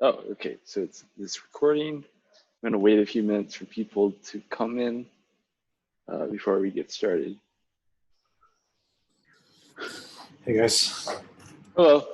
Oh, okay. So it's this recording. I'm going to wait a few minutes for people to come in before we get started. Hey guys. Hello.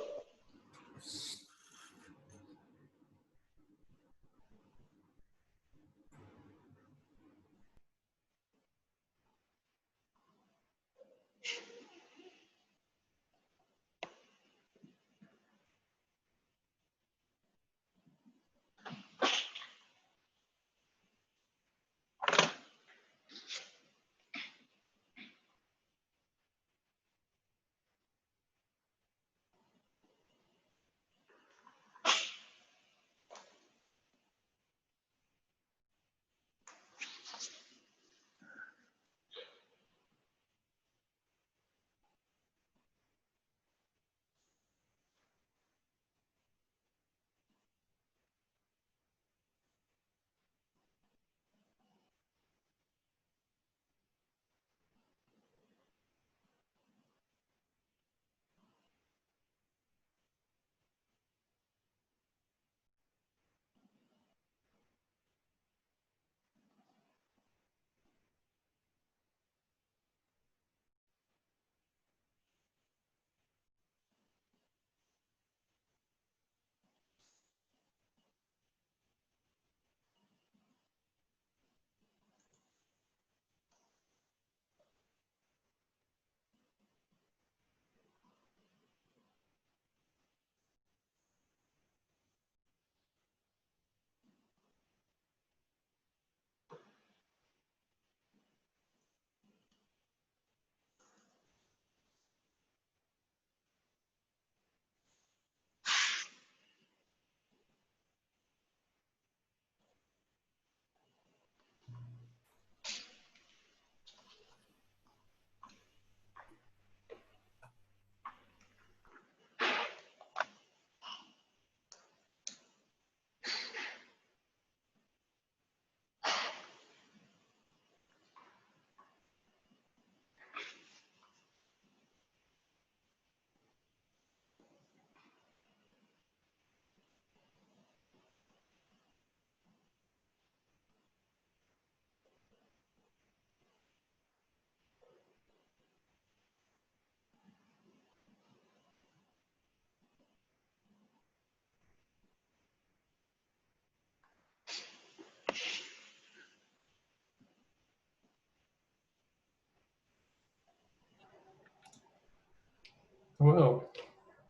Whoa.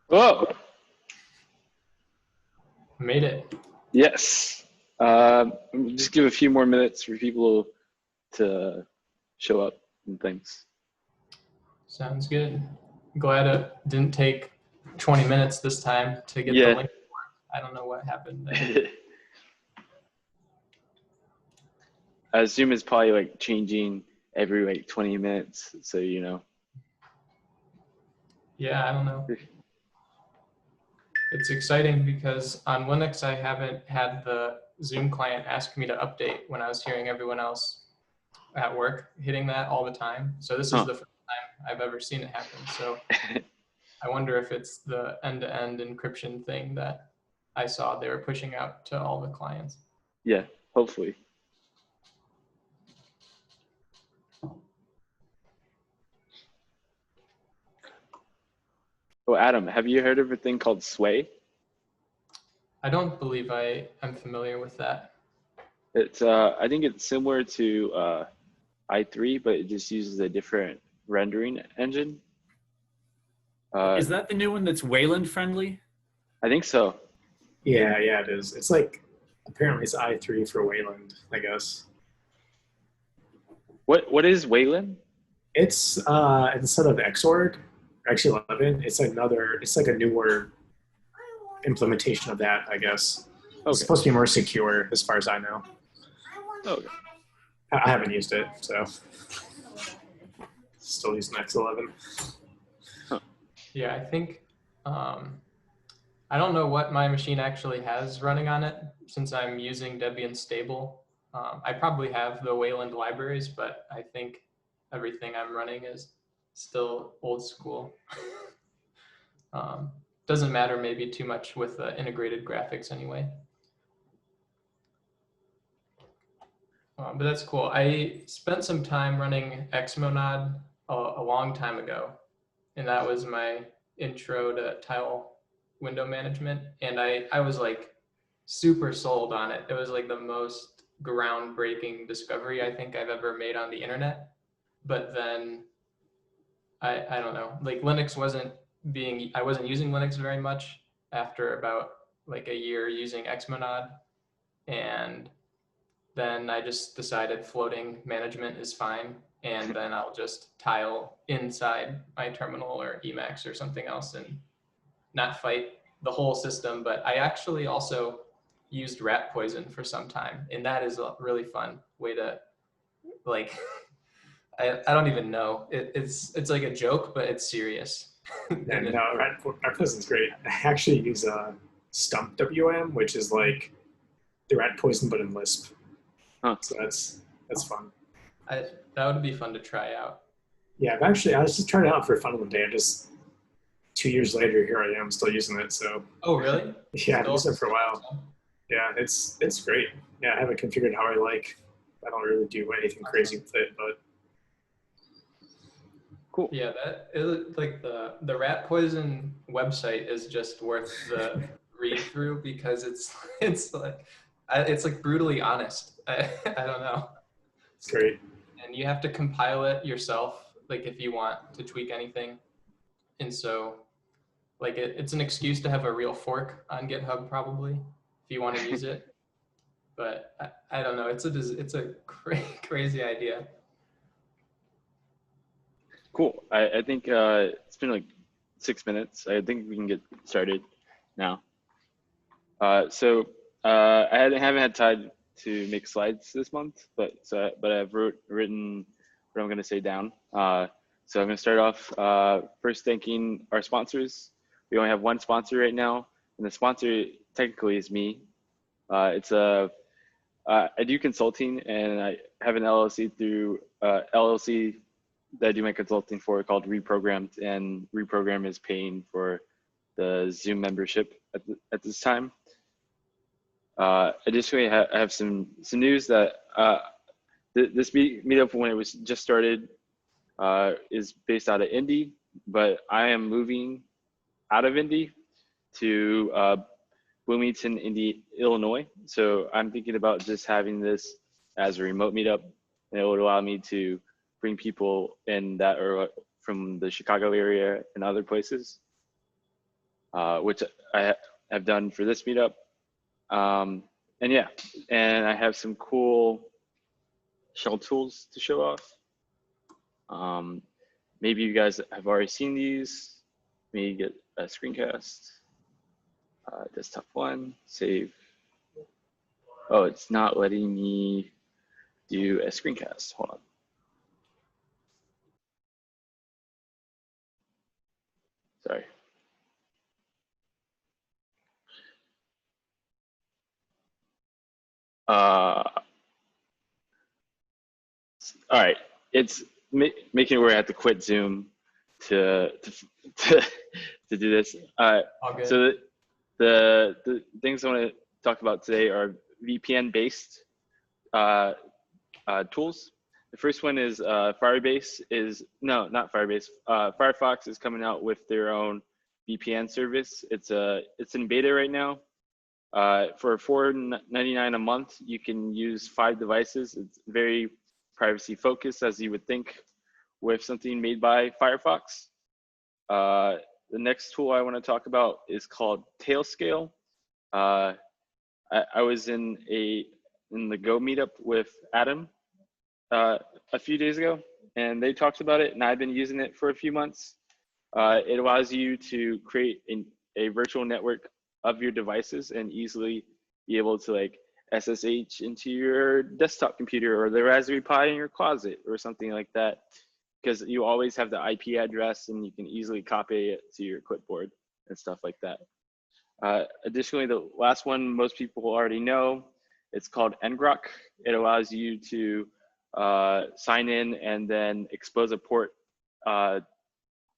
Whoa. Made it. Yes. Just give a few more minutes for people to show up and things. Sounds good. Glad it didn't take 20 minutes this time to get the link. I don't know what happened there. Zoom is probably like changing every like 20 minutes, so you know. Yeah, I don't know. It's exciting because on Linux, I haven't had the Zoom client ask me to update when I was hearing everyone else at work hitting that all the time. So this is the first time I've ever seen it happen. So I wonder if it's the end-to-end encryption thing that I saw they were pushing out to all the clients. Yeah, hopefully. Oh, Adam, have you heard of a thing called Sway? I don't believe I am familiar with that. It's I think it's similar to i3, but it just uses a different rendering engine. Is that the new one that's Wayland friendly? I think so. Yeah, it is. It's like, apparently it's i3 for Wayland, I guess. What is Wayland? It's instead of Xorg, or actually 11, it's like a newer implementation of that, I guess. Okay. It's supposed to be more secure as far as I know. Okay. I haven't used it, so still using X11. Huh. Yeah, I think, I don't know what my machine actually has running on it since I'm using Debian stable. I probably have the Wayland libraries, but I think everything I'm running is still old school. doesn't matter maybe too much with integrated graphics anyway. But that's cool. I spent some time running xmonad a long time ago, and that was my intro to tile window management. And I was like super sold on it. It was like the most groundbreaking discovery I think I've ever made on the internet. But then I don't know, like Linux I wasn't using Linux very much after about like a year using xmonad. And then I just decided floating management is fine. And then I'll just tile inside my terminal or Emacs or something else and not fight the whole system. But I actually also used rat poison for some time. And that is a really fun way to like, I don't even know. It's like a joke, but it's serious. Yeah, no, rat poison's great. I actually use stump WM, which is like the rat poison but in Lisp. Huh. So that's fun. That would be fun to try out. Yeah, I was just trying it out for fun one day. I just 2 years later, here I am still using it. So Oh, really? yeah, I've used it for a while. Yeah, it's great. Yeah, I have it configured how I like. I don't really do anything crazy with it, but Cool. Yeah, that is like the rat poison website is just worth the read through because it's like brutally honest. I don't know. it's great. And you have to compile it yourself, like if you want to tweak anything. And so like it's an excuse to have a real fork on GitHub probably if you want to use it. But I don't know. It's a crazy idea. Cool. I think it's been like 6 minutes. I think we can get started now. So I haven't had time to make slides this month, but I've written what I'm going to say down. So I'm going to start off first thanking our sponsors. We only have one sponsor right now, and the sponsor technically is me. I do consulting, and I have an LLC through LLC that I do my consulting for called Reprogrammed, and Reprogram is paying for the Zoom membership at this time. Additionally, I have some news that this meetup, when it was just started, is based out of Indy, but I am moving out of Indy to Bloomington, Illinois. So I'm thinking about just having this as a remote meetup, and it would allow me to bring people in that are from the Chicago area and other places, which I have done for this meetup. And yeah, and I have some cool shell tools to show off. Maybe you guys have already seen these. Maybe get a screencast. Desktop 1, save. Oh, it's not letting me do a screencast. Hold on. Sorry. All right, it's making it where I have to quit Zoom to do this. So the things I want to talk about today are VPN-based tools. The first one is Firebase not Firebase. Firefox is coming out with their own VPN service. It's in beta right now. For $4.99 a month, you can use 5 devices. It's very privacy focused, as you would think with something made by Firefox. The next tool I want to talk about is called Tailscale. I was in the Go meetup with Adam a few days ago, and they talked about it, and I've been using it for a few months. It allows you to create a virtual network of your devices and easily be able to like SSH into your desktop computer or the Raspberry Pi in your closet or something like that, because you always have the IP address and you can easily copy it to your clipboard and stuff like that. Additionally, the last one most people already know, it's called ngrok. It allows you to sign in and then expose a port on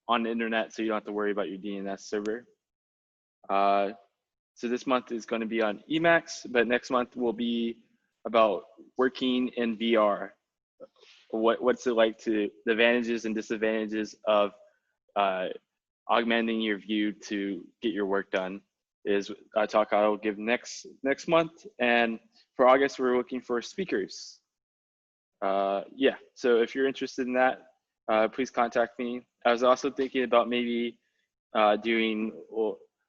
the internet so you don't have to worry about your DNS server. So this month is going to be on Emacs, but next month will be about working in VR. What's it like the advantages and disadvantages of augmenting your view to get your work done is a talk I'll give next month. And for August, we're looking for speakers. Yeah, so if you're interested in that, please contact me. I was also thinking about maybe doing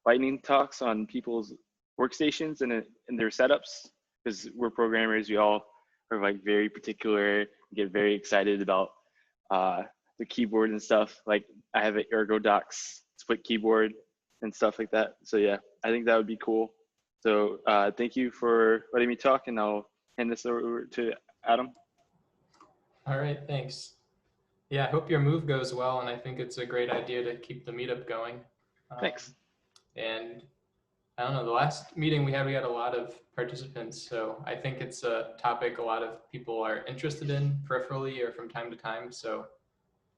lightning talks on people's workstations and their setups, because we're programmers. We all are like very particular, get very excited about the keyboard and stuff. Like I have an ErgoDocs split keyboard and stuff like that. So yeah, I think that would be cool. So thank you for letting me talk, and I'll hand this over to Adam. All right, thanks. Yeah, I hope your move goes well, and I think it's a great idea to keep the meetup going. Thanks. And I don't know, the last meeting we had a lot of participants, so I think it's a topic a lot of people are interested in peripherally or from time to time. So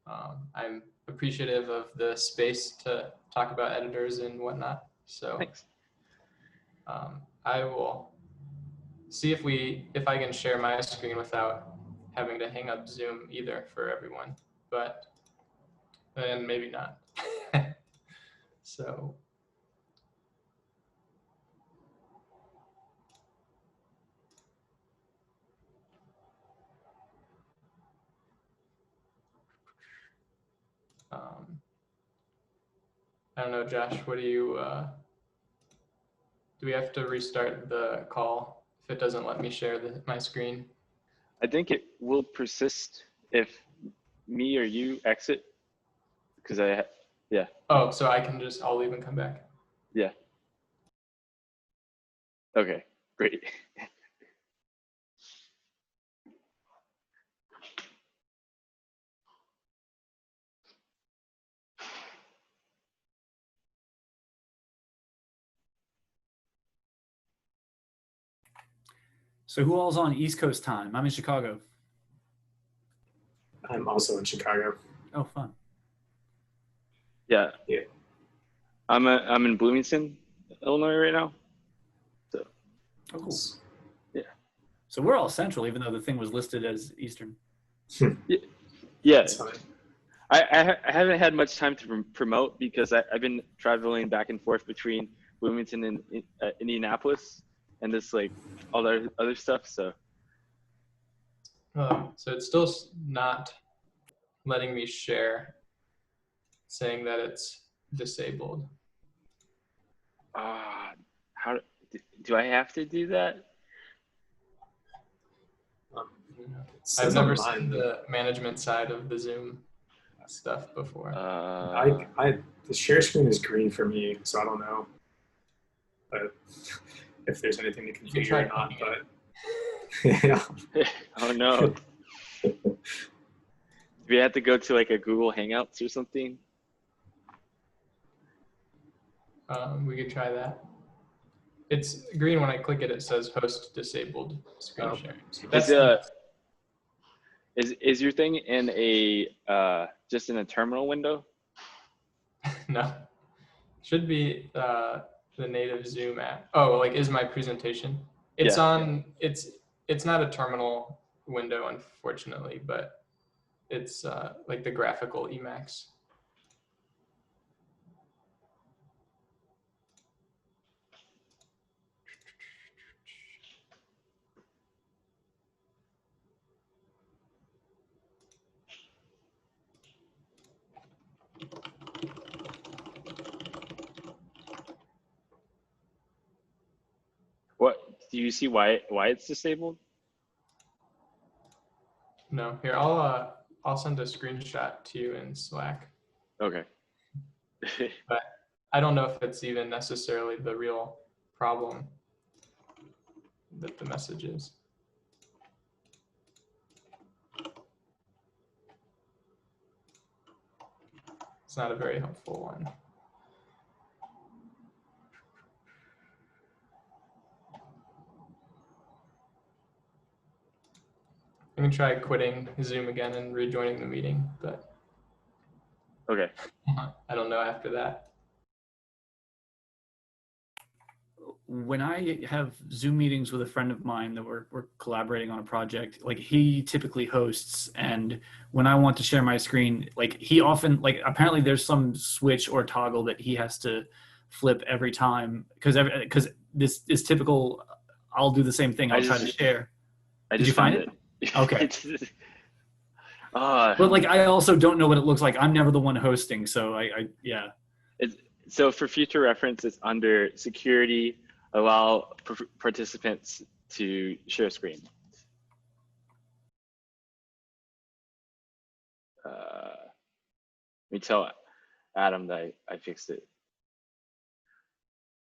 I'm appreciative of the space to talk about editors and whatnot. So thanks. I will see if I can share my screen without having to hang up Zoom either for everyone, but then maybe not. So I don't know, Josh, what do you, do we have to restart the call if it doesn't let me share my screen? I think it will persist if me or you exit, because yeah. Oh, so I'll leave and come back. Yeah. Okay, great. So who all's on East Coast time? I'm in Chicago. I'm also in Chicago. Oh, fun. Yeah. Yeah. I'm in Bloomington, Illinois right now. So. Oh, cool. Yeah. So we're all central, even though the thing was listed as Eastern. Yeah. I haven't had much time to promote because I've been traveling back and forth between Bloomington and Indianapolis and this like all the other stuff. So. So it's still not letting me share, saying that it's disabled. How do I have to do that? I've never seen the management side of the Zoom stuff before. The share screen is green for me, so I don't know if there's anything to configure or not. But yeah. Oh no. Do we have to go to like a Google Hangouts or something? We could try that. It's green when I click it. It says host disabled screen sharing. So that's is your thing in a just in a terminal window? No, should be the native Zoom app. Oh, like is my presentation? It's on. It's not a terminal window, unfortunately, but it's like the graphical Emacs. What do you see why it's disabled? No, here I'll send a screenshot to you in Slack. Okay. But I don't know if it's even necessarily the real problem that the message is. It's not a very helpful one. I'm gonna try quitting Zoom again and rejoining the meeting, but okay. I don't know after that. when I have Zoom meetings with a friend of mine that we're collaborating on a project, like he typically hosts, and when I want to share my screen, like he often, like apparently there's some switch or toggle that he has to flip every time because this is typical. I'll do the same thing. I'll try to share. Did you find it? Okay. But like I also don't know what it looks like. I'm never the one hosting, so yeah. So for future reference, it's under security, allow participants to share screen. Let me tell Adam that I fixed it.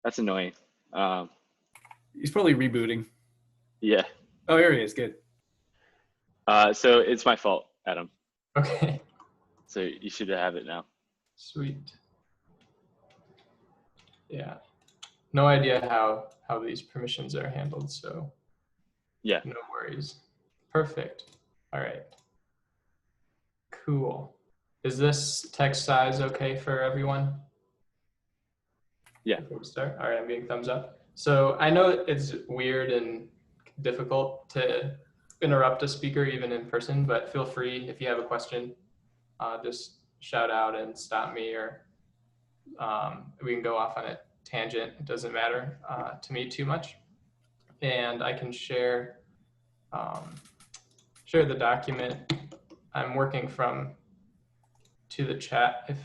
That's annoying. He's probably rebooting. Yeah. Oh, here he is. Good. So it's my fault, Adam. Okay. So you should have it now. Sweet. Yeah. No idea how these permissions are handled, so yeah, no worries. Perfect. All right. Cool. Is this text size okay for everyone? Yeah. Before we start? All right, I'm getting thumbs up. So I know it's weird and difficult to interrupt a speaker even in person, but feel free if you have a question, just shout out and stop me, or we can go off on a tangent. It doesn't matter to me too much. And I can share the document I'm working from to the chat if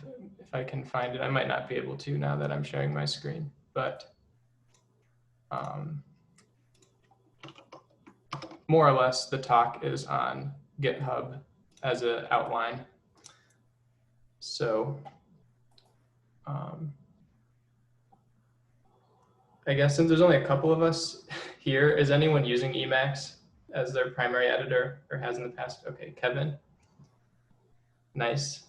I can find it. I might not be able to now that I'm sharing my screen, but more or less the talk is on GitHub as an outline. So I guess since there's only a couple of us here, is anyone using Emacs as their primary editor or has in the past? Okay, Kevin. Nice.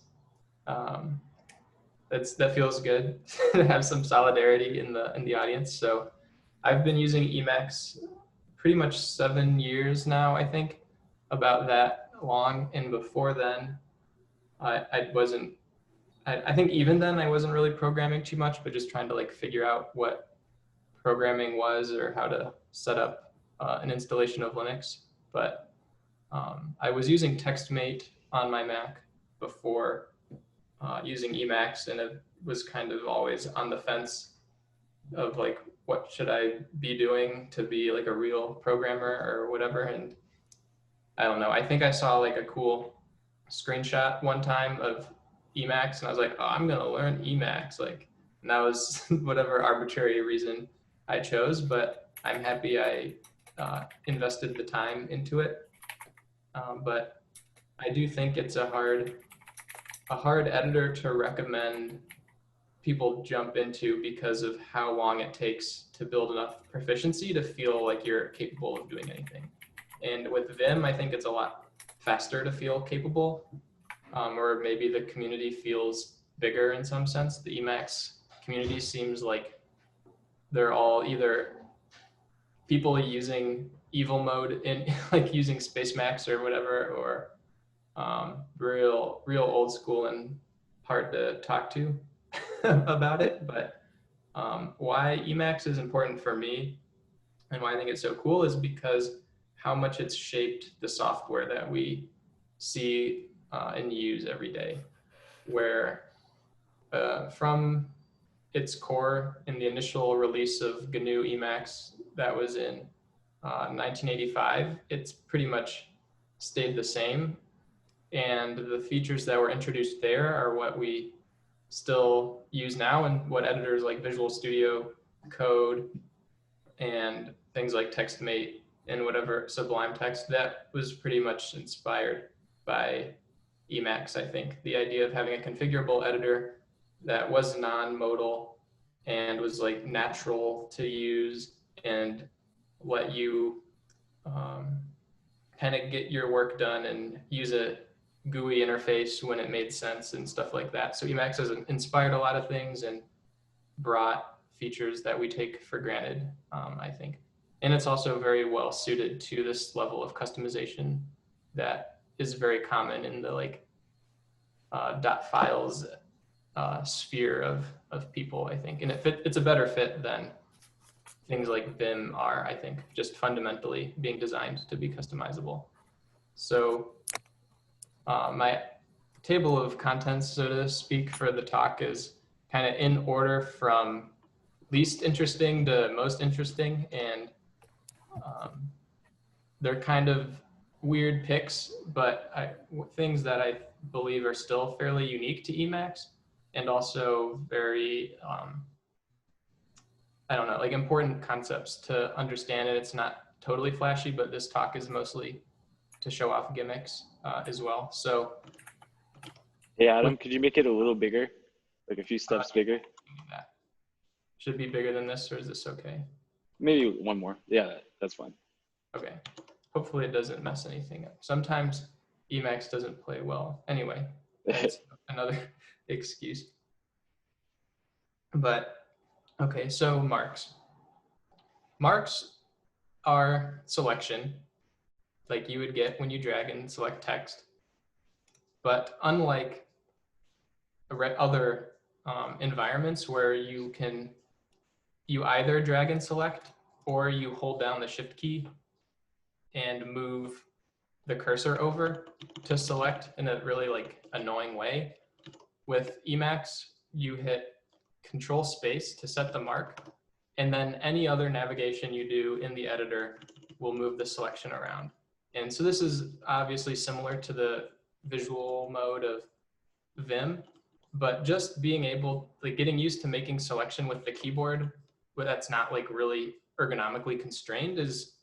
That feels good to have some solidarity in the audience. So I've been using Emacs pretty much 7 years now, I think, about that long. And before then, I think even then I wasn't really programming too much, but just trying to like figure out what programming was or how to set up an installation of Linux. But I was using TextMate on my Mac before using Emacs, and it was kind of always on the fence of like, what should I be doing to be like a real programmer or whatever. And I don't know, I think I saw like a cool screenshot one time of Emacs and I was like, oh, I'm gonna learn Emacs. Like, and that was whatever arbitrary reason I chose, but I'm happy I invested the time into it. But I do think it's a hard editor to recommend people jump into because of how long it takes to build enough proficiency to feel like you're capable of doing anything. And with Vim, I think it's a lot faster to feel capable, or maybe the community feels bigger in some sense. The Emacs community seems like they're all either people using evil mode in like using Spacemacs or whatever, or real old school and hard to talk to about it. But why Emacs is important for me and why I think it's so cool is because how much it's shaped the software that we see and use every day, where from its core in the initial release of GNU Emacs that was in 1985, it's pretty much stayed the same. And the features that were introduced there are what we still use now, and what editors like Visual Studio Code and things like TextMate and whatever Sublime Text, that was pretty much inspired by Emacs, I think. The idea of having a configurable editor that was non-modal and was like natural to use and let you kind of get your work done and use a GUI interface when it made sense and stuff like that. So Emacs has inspired a lot of things and brought features that we take for granted, I think. And it's also very well suited to this level of customization that is very common in the like .files sphere of people, I think. And it's a better fit than things like Vim are, I think, just fundamentally being designed to be customizable. So my table of contents, so to speak, for the talk is kind of in order from least interesting to most interesting, and they're kind of weird picks, but things that I believe are still fairly unique to Emacs, and also very, I don't know, like important concepts to understand it. It's not totally flashy, but this talk is mostly to show off gimmicks as well. So, hey Adam, could you make it a little bigger, like a few steps bigger? that should be bigger than this, or is this okay? Maybe one more. Yeah, that's fine. Okay. Hopefully it doesn't mess anything up. Sometimes Emacs doesn't play well. Anyway, that's another excuse. But okay, so marks. Marks are selection, like you would get when you drag and select text. But unlike other environments where you either drag and select or you hold down the shift key and move the cursor over to select in a really like annoying way. With Emacs, you hit Control Space to set the mark, and then any other navigation you do in the editor will move the selection around. And so this is obviously similar to the visual mode of Vim, but just being able, like getting used to making selection with the keyboard, but that's not like really ergonomically constrained, is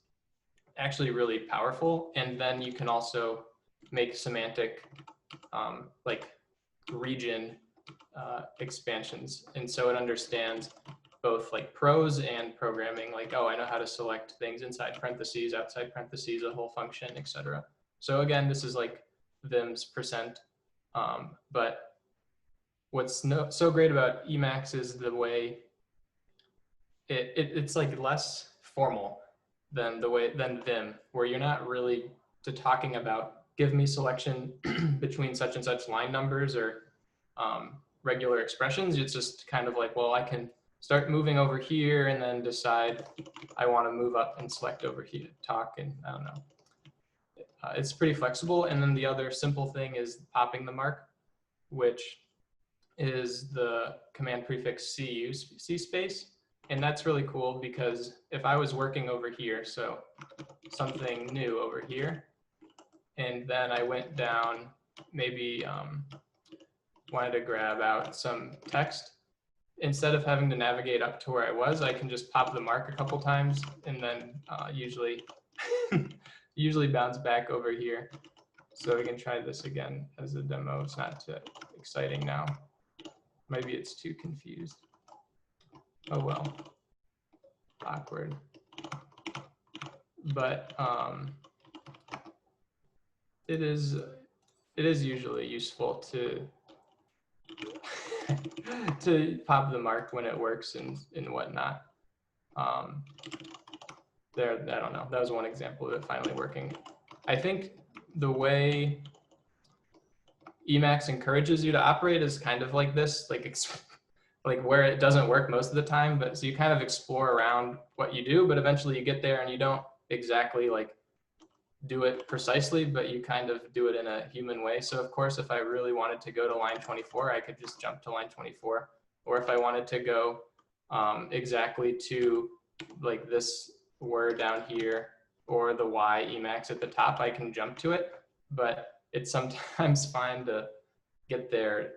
actually really powerful. And then you can also make semantic like region expansions. And so it understands both like prose and programming, like, oh, I know how to select things inside parentheses, outside parentheses, a whole function, etc. So again, this is like Vim's percent. But what's so great about Emacs is the way it's like less formal than Vim, where you're not really talking about give me selection between such and such line numbers or regular expressions. It's just kind of like, well, I can start moving over here and then decide I want to move up and select over here, talk, and I don't know. It's pretty flexible. And then the other simple thing is popping the mark, which is the command prefix C space. And that's really cool because if I was working over here, so something new over here, and then I went down, maybe wanted to grab out some text, instead of having to navigate up to where I was, I can just pop the mark a couple times and then usually bounce back over here. So we can try this again as a demo. It's not too exciting now. Maybe it's too confused. Oh well, awkward. But it is usually useful to to pop the mark when it works and whatnot. There, I don't know. That was one example of it finally working. I think the way Emacs encourages you to operate is kind of like this, like where it doesn't work most of the time, but so you kind of explore around what you do, but eventually you get there and you don't exactly like do it precisely, but you kind of do it in a human way. So of course, if I really wanted to go to line 24, I could just jump to line 24. Or if I wanted to go exactly to like this word down here or the Y Emacs at the top, I can jump to it, but it's sometimes fine to get there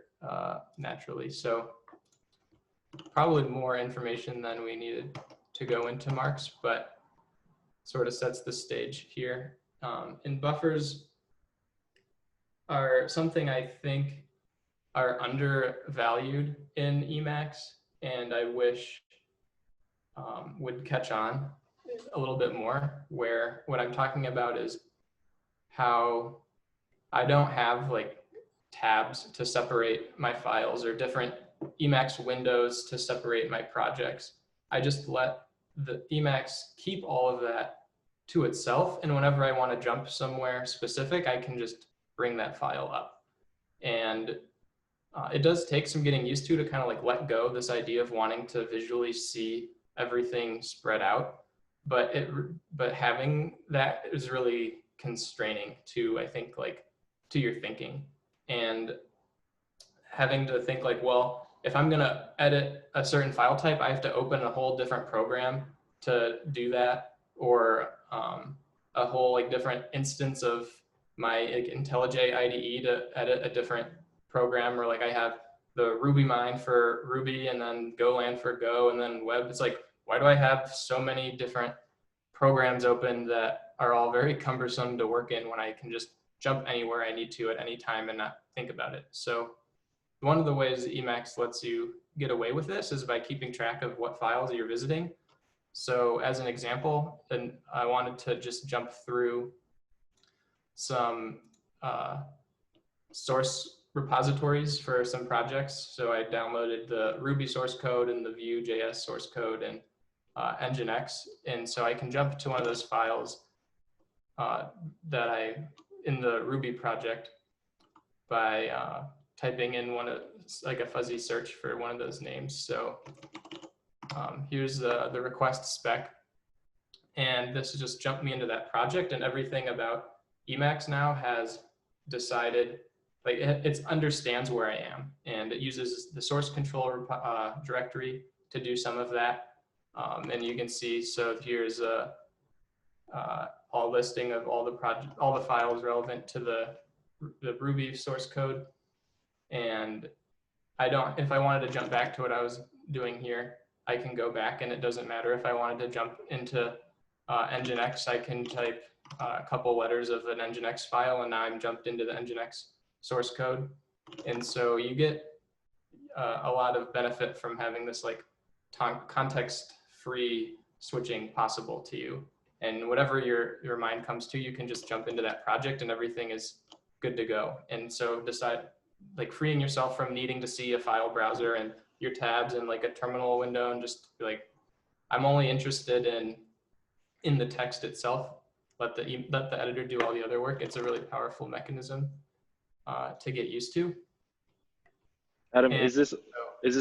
naturally. So probably more information than we needed to go into marks, but sort of sets the stage here. And buffers are something I think are undervalued in Emacs, and I wish would catch on a little bit more, where what I'm talking about is how I don't have like tabs to separate my files or different Emacs windows to separate my projects. I just let the Emacs keep all of that to itself. And whenever I want to jump somewhere specific, I can just bring that file up. And it does take some getting used to kind of like let go this idea of wanting to visually see everything spread out, but having that is really constraining to, I think, like to your thinking, and having to think like, well, if I'm going to edit a certain file type, I have to open a whole different program to do that, or a whole like different instance of my like, IntelliJ IDE to edit a different program, or like I have the RubyMine for Ruby and then Golang for Go and then web. It's like, why do I have so many different programs open that are all very cumbersome to work in when I can just jump anywhere I need to at any time and not think about it? So one of the ways that Emacs lets you get away with this is by keeping track of what files you're visiting. So as an example, and I wanted to just jump through some source repositories for some projects. So I downloaded the Ruby source code and the Vue.js source code and Nginx. And so I can jump to one of those files that in the Ruby project by typing in like a fuzzy search for one of those names. So here's the request spec. And this has just jumped me into that project, and everything about Emacs now has decided, like it understands where I am, and it uses the source control directory to do some of that. And you can see, so here's a listing of all the files relevant to the Ruby source code. And if I wanted to jump back to what I was doing here, I can go back, and it doesn't matter. If I wanted to jump into Nginx, I can type a couple letters of an Nginx file, and now I'm jumped into the Nginx source code. And so you get a lot of benefit from having this like context-free switching possible to you. And whatever your mind comes to, you can just jump into that project and everything is good to go. And so like freeing yourself from needing to see a file browser and your tabs and like a terminal window, and just be like, I'm only interested in the text itself. Let the editor do all the other work. It's a really powerful mechanism to get used to. Adam, is this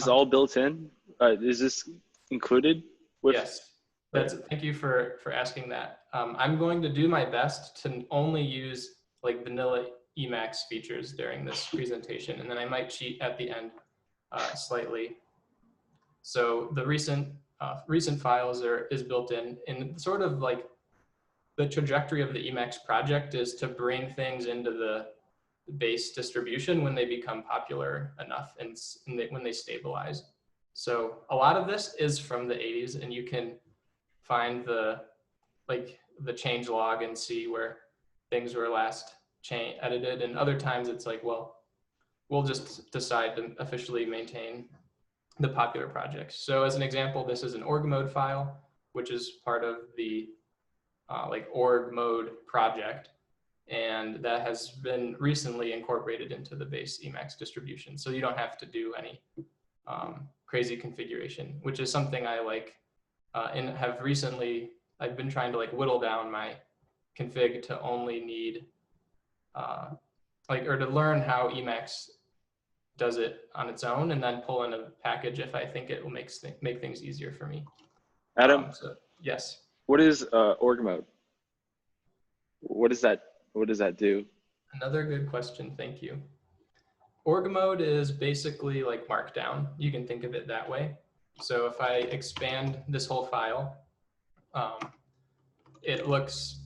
all built in? Is this included with? Yes. Thank you for asking that. I'm going to do my best to only use like vanilla Emacs features during this presentation, and then I might cheat at the end slightly. So the recent files is built in, and sort of like the trajectory of the Emacs project is to bring things into the base distribution when they become popular enough and when they stabilize. So a lot of this is from the 80s, and you can find the change log and see where things were last edited. And other times it's like, well, we'll just decide to officially maintain the popular projects. So as an example, this is an org mode file, which is part of the org mode project. And that has been recently incorporated into the base Emacs distribution. So you don't have to do any crazy configuration, which is something I like. And I've been trying to like whittle down my config to only need or to learn how Emacs does it on its own, and then pull in a package if I think it will make things easier for me. Adam, yes. What is org mode? What does that do? Another good question. Thank you. Org mode is basically like Markdown. You can think of it that way. So if I expand this whole file, it looks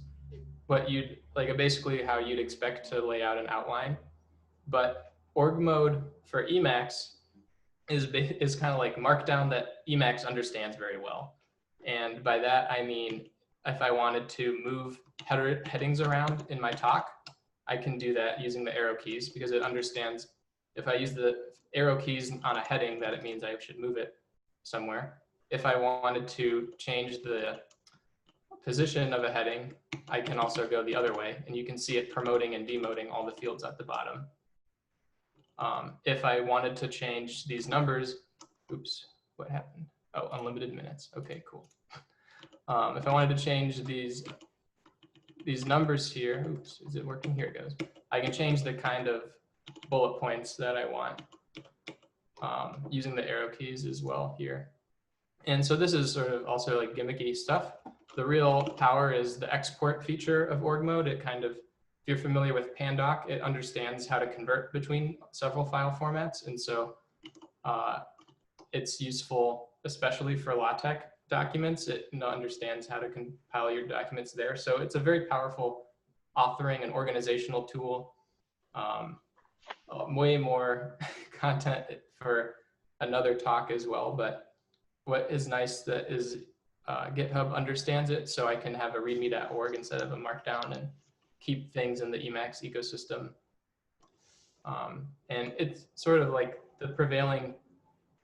basically how you'd expect to lay out an outline. But org mode for Emacs is kind of like Markdown that Emacs understands very well. And by that, I mean, if I wanted to move headings around in my talk, I can do that using the arrow keys, because it understands if I use the arrow keys on a heading, that it means I should move it somewhere. If I wanted to change the position of a heading, I can also go the other way, and you can see it promoting and demoting all the fields at the bottom. If I wanted to change these numbers, oops, what happened? Oh, unlimited minutes. Okay, cool. If I wanted to change these numbers here, oops, is it working? Here it goes. I can change the kind of bullet points that I want using the arrow keys as well here. And so this is sort of also like gimmicky stuff. The real power is the export feature of org mode. It kind of, if you're familiar with Pandoc, it understands how to convert between several file formats. And so it's useful, especially for LaTeX documents. It understands how to compile your documents there. So it's a very powerful authoring and organizational tool. Way more content for another talk as well. But what is nice that is GitHub understands it, so I can have a readme.org instead of a markdown and keep things in the Emacs ecosystem. And it's sort of like the prevailing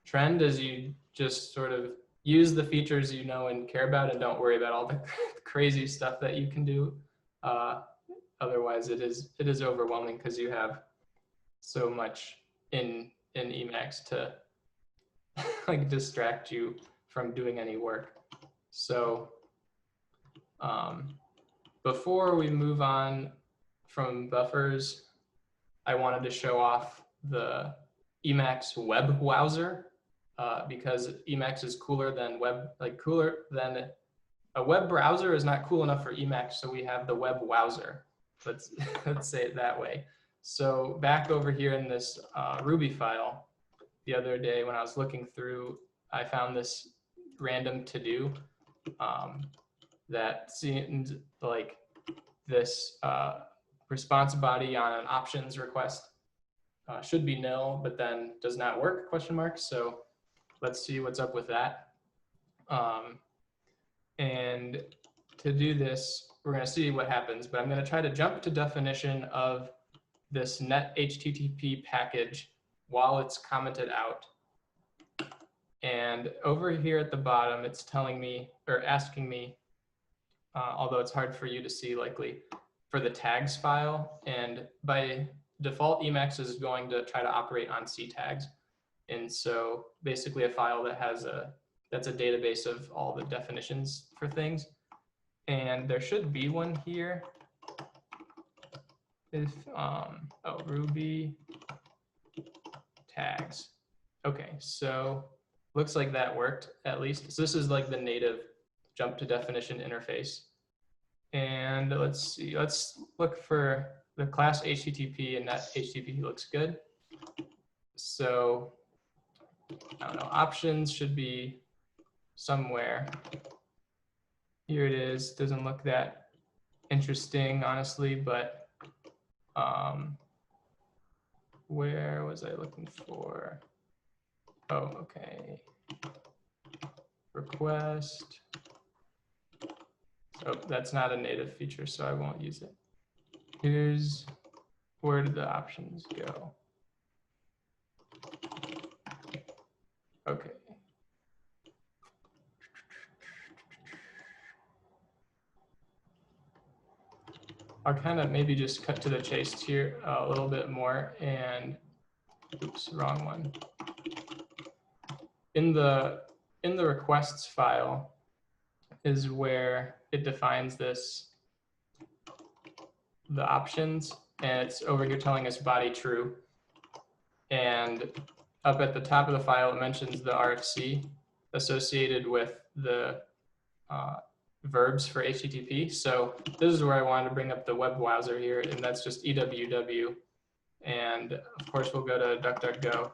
trend is you just sort of use the features you know and care about and don't worry about all the crazy stuff that you can do. Otherwise, it is overwhelming because you have so much in Emacs to like distract you from doing any work. So before we move on from buffers, I wanted to show off the Emacs web browser because Emacs is cooler than a web browser is not cool enough for Emacs, so we have the web browser. Let's say it that way. So back over here in this Ruby file, the other day when I was looking through, I found this random to-do that seemed like this response body on an options request should be nil, but then does not work, ? So let's see what's up with that. And to do this, we're going to see what happens, but I'm going to try to jump to definition of this net HTTP package while it's commented out. And over here at the bottom, it's telling me or asking me, although it's hard for you to see likely, for the tags file. And by default, Emacs is going to try to operate on C tags. And so basically a file that has that's a database of all the definitions for things. And there should be one here. If, Ruby tags. Okay, so looks like that worked at least. So this is like the native jump to definition interface. And let's see, let's look for the class HTTP, and that HTTP looks good. So I don't know, options should be somewhere. Here it is. Doesn't look that interesting, honestly, but where was I looking for? Oh, okay. Request. Oh, that's not a native feature, so I won't use it. Here's where did the options go? Okay. I'll kind of maybe just cut to the chase here a little bit more and, oops, wrong one. In the requests file is where it defines this, the options, and it's over here telling us body true. And up at the top of the file, it mentions the RFC associated with the verbs for HTTP. So this is where I wanted to bring up the web browser here, and that's just EWW. And of course, we'll go to DuckDuckGo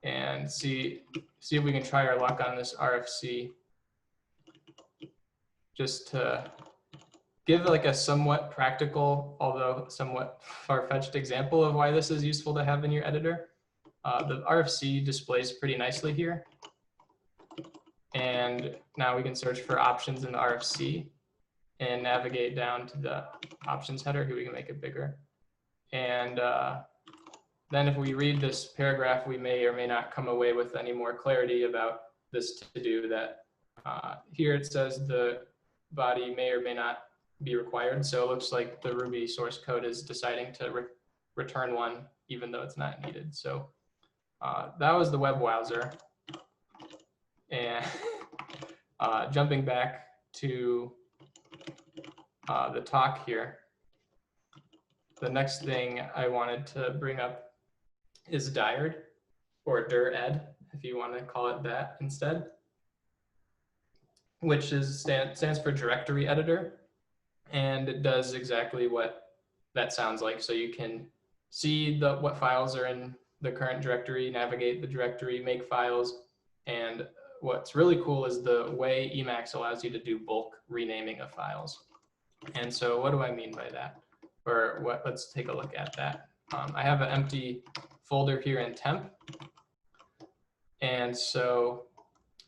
and see if we can try our luck on this RFC, just to give like a somewhat practical, although somewhat far-fetched example of why this is useful to have in your editor. The RFC displays pretty nicely here. And now we can search for options in the RFC and navigate down to the options header. Here we can make it bigger. And then if we read this paragraph, we may or may not come away with any more clarity about this to-do that here it says the body may or may not be required. So it looks like the Ruby source code is deciding to return one, even though it's not needed. So that was the web browser. And jumping back to the talk here, the next thing I wanted to bring up is dired, or dir-ed, if you want to call it that instead, which stands for directory editor. And it does exactly what that sounds like. So you can see what files are in the current directory, navigate the directory, make files. And what's really cool is the way Emacs allows you to do bulk renaming of files. And so what do I mean by that? Or what? Let's take a look at that. I have an empty folder here in temp. And so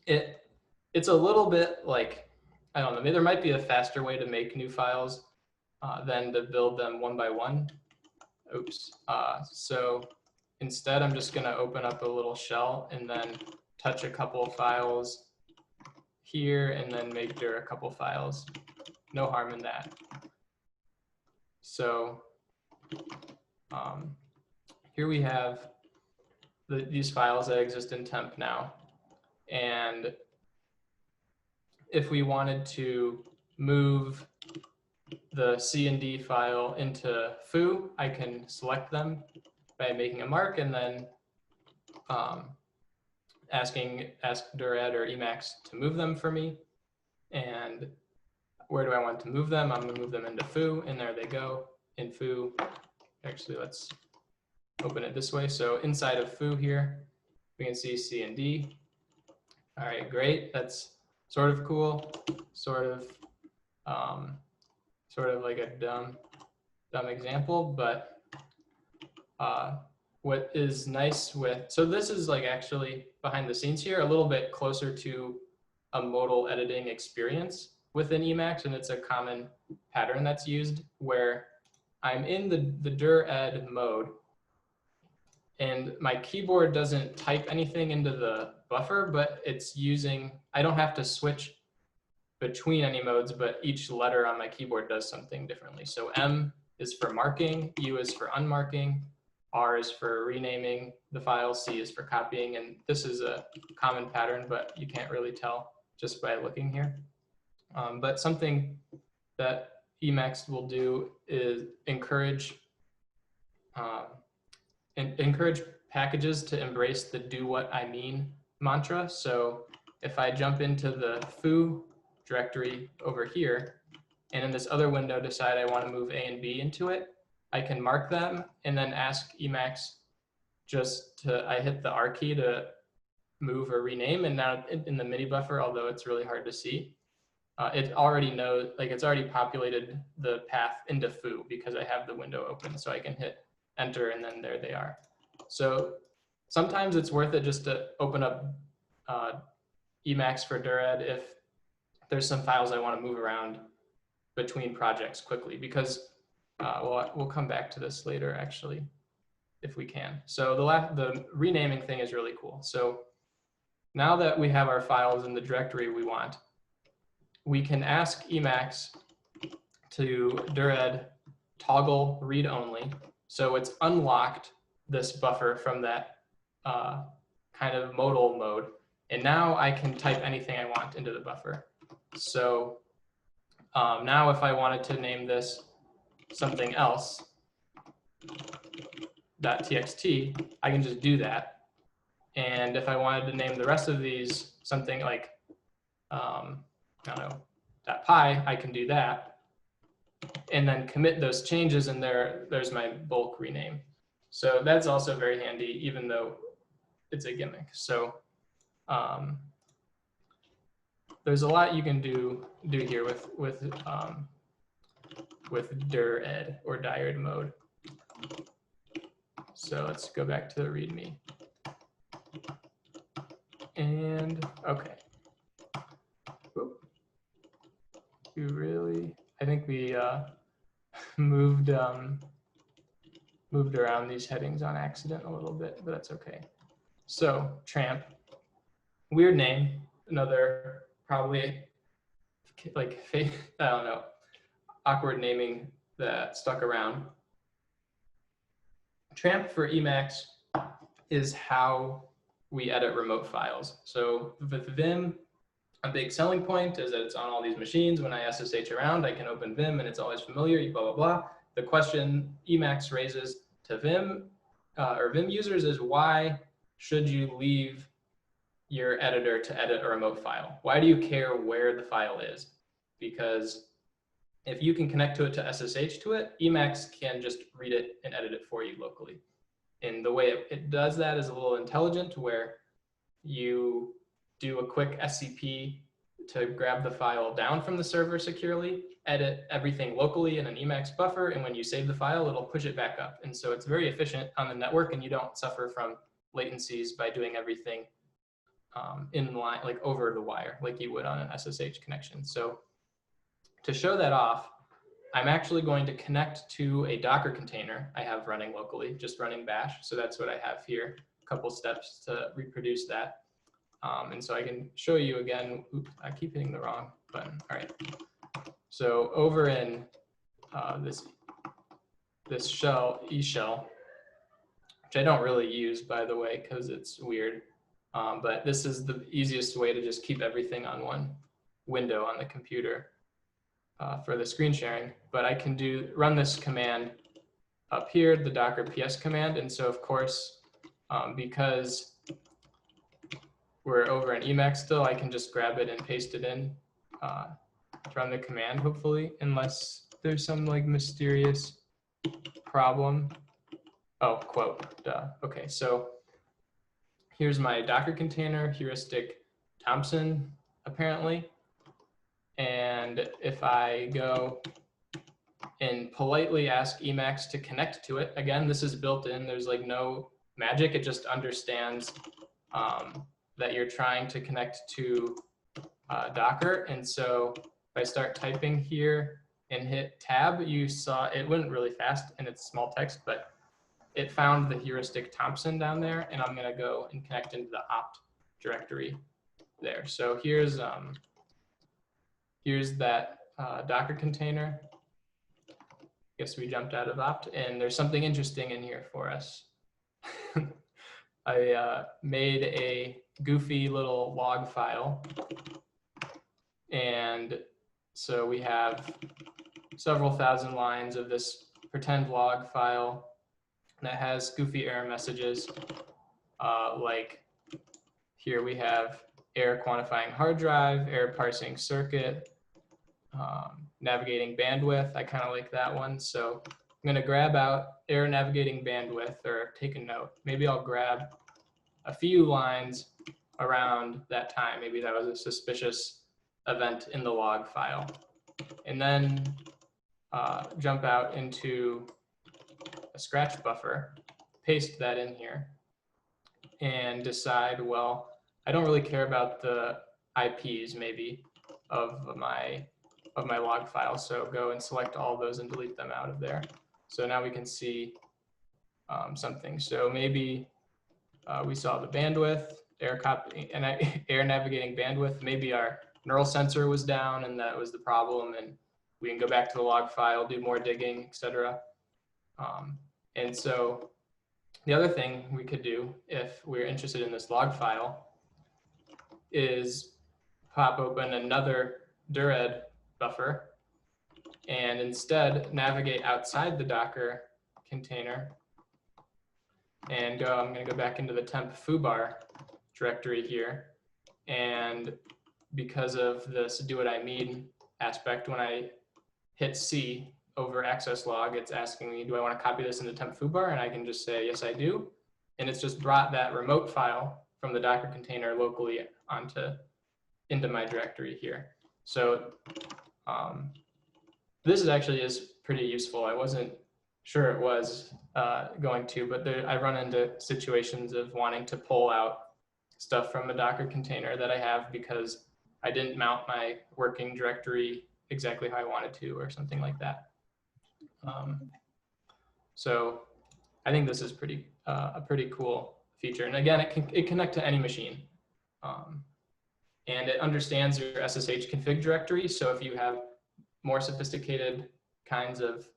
it's a little bit like, I don't know, maybe there might be a faster way to make new files than to build them one by one. Oops. So instead, I'm just going to open up a little shell and then touch a couple of files here and then make dir a couple files. No harm in that. So here we have these files that exist in temp now. And if we wanted to move the C and D file into foo, I can select them by making a mark and then ask Durad or Emacs to move them for me. And where do I want to move them? I'm going to move them into foo, and there they go in foo. Actually, let's open it this way. So inside of foo here, we can see C and D. All right, great. That's sort of cool. Sort of like a dumb example, but what is nice with, so this is like actually behind the scenes here, a little bit closer to a modal editing experience within Emacs, and it's a common pattern that's used where I'm in the dir ed mode and my keyboard doesn't type anything into the buffer, but it's using, I don't have to switch between any modes, but each letter on my keyboard does something differently. So M is for marking, U is for unmarking, R is for renaming the file, C is for copying, and this is a common pattern, but you can't really tell just by looking here. But something that Emacs will do is encourage packages to embrace the do what I mean mantra. So if I jump into the foo directory over here, and in this other window decide I want to move A and B into it, I can mark them and then ask Emacs I hit the R key to move or rename, and now in the mini buffer, although it's really hard to see, it already knows, like it's already populated the path into foo because I have the window open, so I can hit enter and then there they are. So sometimes it's worth it just to open up Emacs for dir-ed if there's some files I want to move around between projects quickly, because we'll come back to this later actually, if we can. So the renaming thing is really cool. So now that we have our files in the directory we want, we can ask Emacs to dir-ed toggle read only. So it's unlocked this buffer from that kind of modal mode. And now I can type anything I want into the buffer. So now if I wanted to name this something else, .txt, I can just do that. And if I wanted to name the rest of these something like, I don't know, .py, I can do that. And then commit those changes, and there's my bulk rename. So that's also very handy, even though it's a gimmick. So there's a lot you can do here with dir-ed or dir-ed mode. So let's go back to the README. And okay. I think we moved around these headings on accident a little bit, but that's okay. So TRAMP, weird name, another probably like, I don't know, awkward naming that stuck around. TRAMP for Emacs is how we edit remote files. So with Vim, a big selling point is that it's on all these machines. When I SSH around, I can open Vim and it's always familiar, blah, blah, blah. The question Emacs raises to Vim or Vim users is, why should you leave your editor to edit a remote file. Why do you care where the file is? Because if you can connect to it to SSH to it, Emacs can just read it and edit it for you locally. And the way it does that is a little intelligent, where you do a quick SCP to grab the file down from the server securely, edit everything locally in an Emacs buffer, and when you save the file, it'll push it back up. And so it's very efficient on the network, and you don't suffer from latencies by doing everything in line, like over the wire, like you would on an SSH connection. So to show that off, I'm actually going to connect to a Docker container I have running locally, just running bash. So that's what I have here, a couple steps to reproduce that. And so I can show you again. Oops, I keep hitting the wrong button. All right. So over in this shell, eShell, which I don't really use, by the way, because it's weird. But this is the easiest way to just keep everything on one window on the computer for the screen sharing. But I can run this command up here, the docker ps command. And so, of course, because we're over in Emacs still, I can just grab it and paste it in, run the command, hopefully, unless there's some like mysterious problem. Oh, quote, duh. Okay, so here's my Docker container, heuristic Thompson, apparently. And if I go and politely ask Emacs to connect to it, again, this is built in, there's like no magic, it just understands that you're trying to connect to Docker. And so if I start typing here and hit tab, you saw it went really fast and it's small text, but it found the heuristic Thompson down there, and I'm gonna go and connect into the opt directory there. So here's that Docker container. Guess we jumped out of opt, and there's something interesting in here for us. I made a goofy little log file, and so we have several thousand lines of this pretend log file that has goofy error messages, like here we have error quantifying hard drive, error parsing circuit, navigating bandwidth. I kind of like that one. So I'm going to grab out error navigating bandwidth, or take a note. Maybe I'll grab a few lines around that time. Maybe that was a suspicious event in the log file. And then jump out into a scratch buffer, paste that in here, and decide, well, I don't really care about the IPs maybe of my log file. So go and select all those and delete them out of there. So now we can see something. So maybe we saw the bandwidth, error copy, and error navigating bandwidth. Maybe our neural sensor was down and that was the problem, and we can go back to the log file, do more digging, etc. And so the other thing we could do if we're interested in this log file is pop open another dured buffer and instead navigate outside the Docker container and go, I'm going to go back into the temp foobar directory here. And because of this do what I mean aspect, when I hit C over access log, it's asking me, do I want to copy this into temp foobar? And I can just say, yes, I do. And it's just brought that remote file from the Docker container locally into my directory here. So this is pretty useful. I wasn't sure it was going to, but I run into situations of wanting to pull out stuff from a Docker container that I have because I didn't mount my working directory exactly how I wanted to, or something like that. So I think this is a pretty cool feature. And again, it can connect to any machine. And it understands your SSH config directory. So if you have more sophisticated kinds of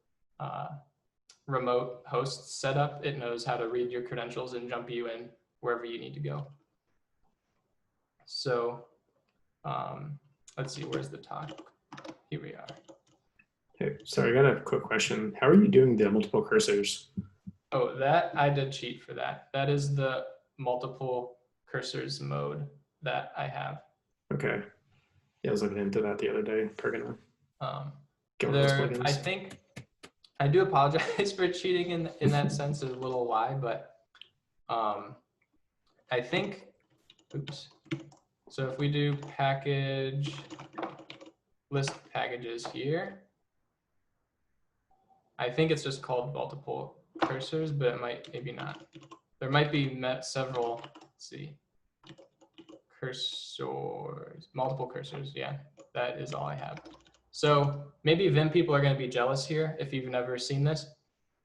remote hosts set up, it knows how to read your credentials and jump you in wherever you need to go. So let's see, where's the talk? Here we are. Hey, sorry, I got a quick question. How are you doing the multiple cursors? Oh, that I did cheat for that. That is the multiple cursors mode. that I have. Okay. Yeah, I was looking into that the other day. Probably gonna get one of those plugins. I think I do apologize for cheating in that sense. There's a little lie, but I think, oops. So if we do package list packages here, I think it's just called multiple cursors, but it might, maybe not. There might be several, let's see, cursors, multiple cursors. Yeah, that is all I have. So maybe Vim people are going to be jealous here if you've never seen this.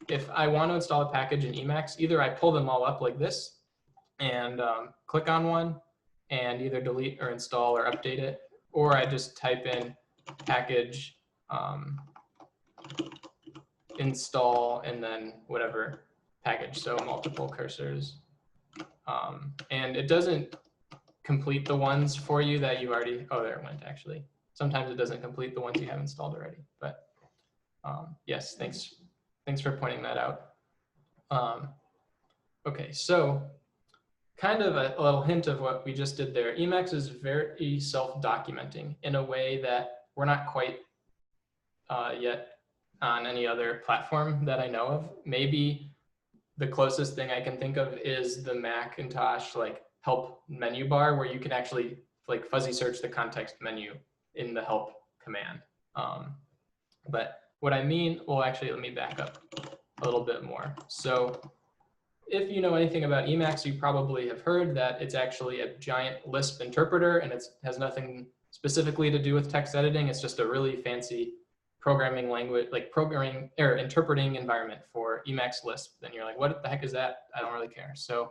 If I want to install a package in Emacs, either I pull them all up like this and click on one and either delete or install or update it, or I just type in package install and then whatever package, so multiple cursors. And it doesn't complete the ones for you that you already, oh, there it went actually. Sometimes it doesn't complete the ones you have installed already, but yes, thanks for pointing that out. Okay, so kind of a little hint of what we just did there. Emacs is very self-documenting in a way that we're not quite yet on any other platform that I know of. Maybe the closest thing I can think of is the Macintosh like help menu bar, where you can actually like fuzzy search the context menu in the help command. But what I mean, well, actually, let me back up a little bit more. So if you know anything about Emacs, you probably have heard that it's actually a giant Lisp interpreter, and it has nothing specifically to do with text editing. It's just a really fancy programming language, like programming or interpreting environment for Emacs Lisp. Then you're like, what the heck is that? I don't really care. So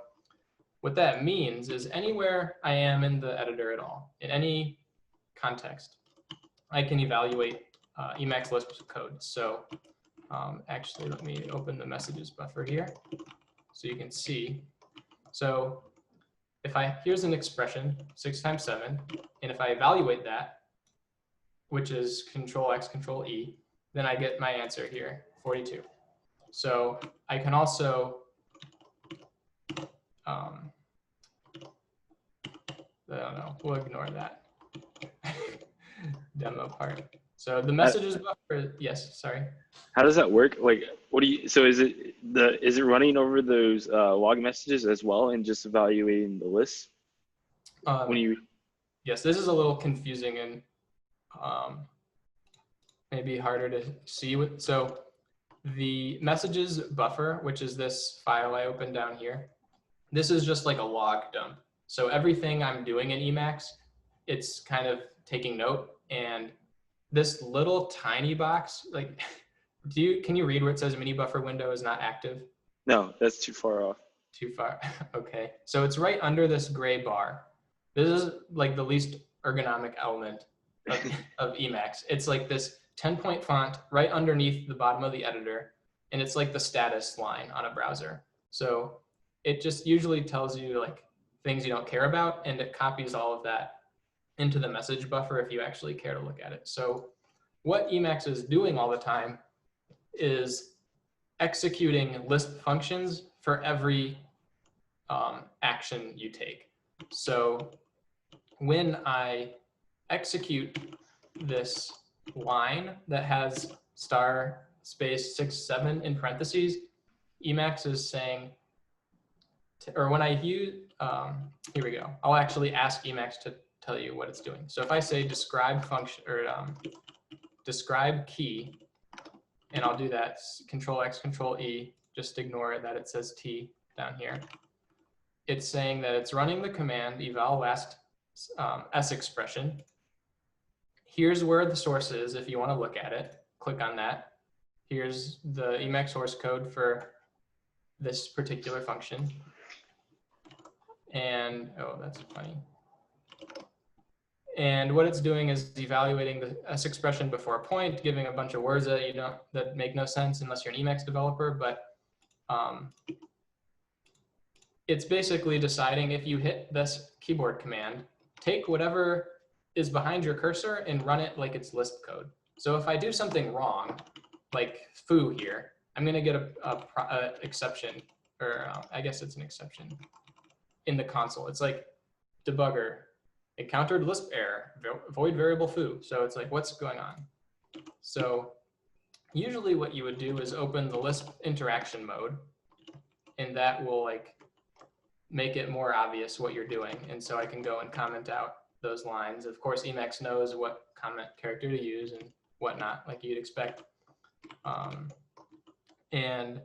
what that means is anywhere I am in the editor at all, in any context, I can evaluate Emacs Lisp code. So actually, let me open the messages buffer here so you can see. So if here's an expression, 6 times 7, and if I evaluate that, which is Control X, Control E, then I get my answer here, 42. So I can also I don't know, we'll ignore that demo part. So the messages buffer, yes, sorry. How does that work? Like, what do you? So is it running over those log messages as well and just evaluating the list when you? Yes, this is a little confusing and maybe harder to see. So the messages buffer, which is this file I opened down here, this is just like a log dump. So everything I'm doing in Emacs, it's kind of taking note. And this little tiny box, like, can you read where it says mini buffer window is not active? No, that's too far off. Too far. Okay. So it's right under this gray bar. This is like the least ergonomic element of Emacs. It's like this 10-point font right underneath the bottom of the editor. And it's like the status line on a browser. So it just usually tells you like things you don't care about, and it copies all of that into the message buffer if you actually care to look at it. So what Emacs is doing all the time is executing Lisp functions for every action you take. So when I execute this line that has star space 6, 7 in parentheses, Emacs is saying, or when I use, here we go. I'll actually ask Emacs to tell you what it's doing. So if I say describe function or describe key, and I'll do that, Control X, Control E, just ignore it that it says T down here. It's saying that it's running the command eval last S expression. Here's where the source is if you want to look at it. Click on that. Here's the Emacs source code for this particular function. And, oh, that's funny. And what it's doing is evaluating the S expression before a point, giving a bunch of words that make no sense unless you're an Emacs developer. But it's basically deciding if you hit this keyboard command, take whatever is behind your cursor and run it like it's Lisp code. So if I do something wrong, like foo here, I'm going to get a exception, or I guess it's an exception in the console. It's like debugger encountered Lisp error, void variable foo. So it's like, what's going on? So usually what you would do is open the Lisp interaction mode, and that will like make it more obvious what you're doing. And so I can go and comment out those lines. Of course, Emacs knows what comment character to use and whatnot, like you'd expect. And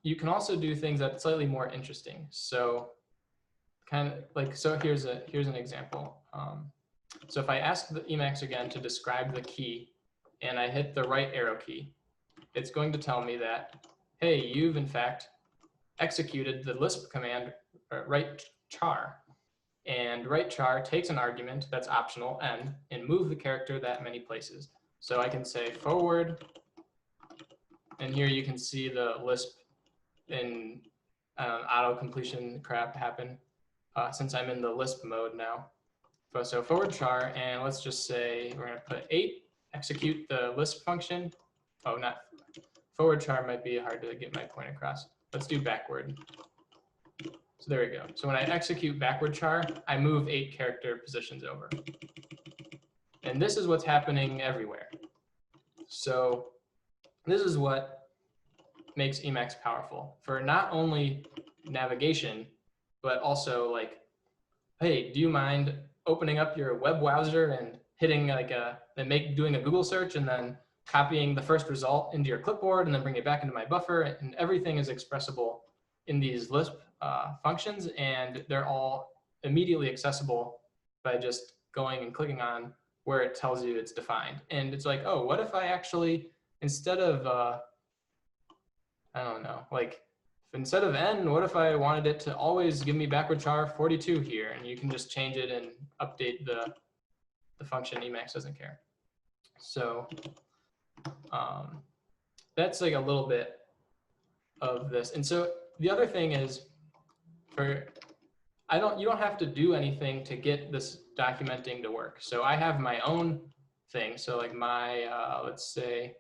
you can also do things that's slightly more interesting. So kind of like, so here's an example. So if I ask the Emacs again to describe the key and I hit the right arrow key, it's going to tell me that, hey, you've in fact executed the Lisp command write char. And write char takes an argument that's optional, n, and move the character that many places. So I can say forward, and here you can see the Lisp in auto completion crap happen since I'm in the Lisp mode now. So forward char, and let's just say we're going to put 8, execute the Lisp function. Oh, not forward char might be hard to get my point across. Let's do backward. So there we go. So when I execute backward char, I move 8 character positions over. And this is what's happening everywhere. So this is what makes Emacs powerful for not only navigation, but also like, hey, do you mind opening up your web browser and hitting like doing a Google search and then copying the first result into your clipboard and then bring it back into my buffer, and everything is expressible in these Lisp functions, and they're all immediately accessible by just going and clicking on where it tells you it's defined. And it's like, oh, what if I actually, instead of, I don't know, like instead of n, what if I wanted it to always give me backward char 42 here, and you can just change it and update the function. Emacs doesn't care. So that's like a little bit of this. And so the other thing is, you don't have to do anything to get this documenting to work. So I have my own thing. So like my, let's say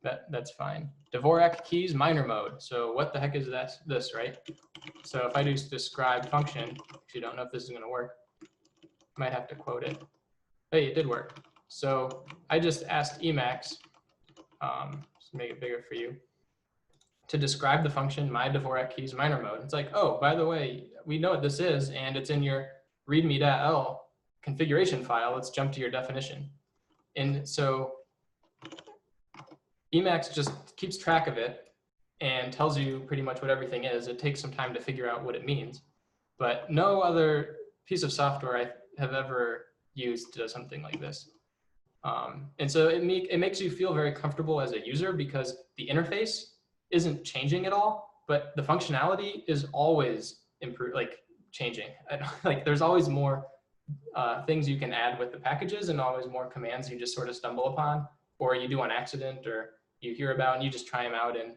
that's fine. Dvorak keys minor mode. So what the heck is this, right? So if I do describe function, if you don't know if this is going to work, I might have to quote it. Hey, it did work. So I just asked Emacs, just make it bigger for you, to describe the function my Dvorak keys minor mode. It's like, oh, by the way, we know what this is, and it's in your readme.l configuration file. Let's jump to your definition. And so Emacs just keeps track of it and tells you pretty much what everything is. It takes some time to figure out what it means, but no other piece of software I have ever used does something like this. And so it makes you feel very comfortable as a user because the interface isn't changing at all, but the functionality is always changing. Like there's always more things you can add with the packages, and always more commands you just sort of stumble upon, or you do on accident, or you hear about and you just try them out. And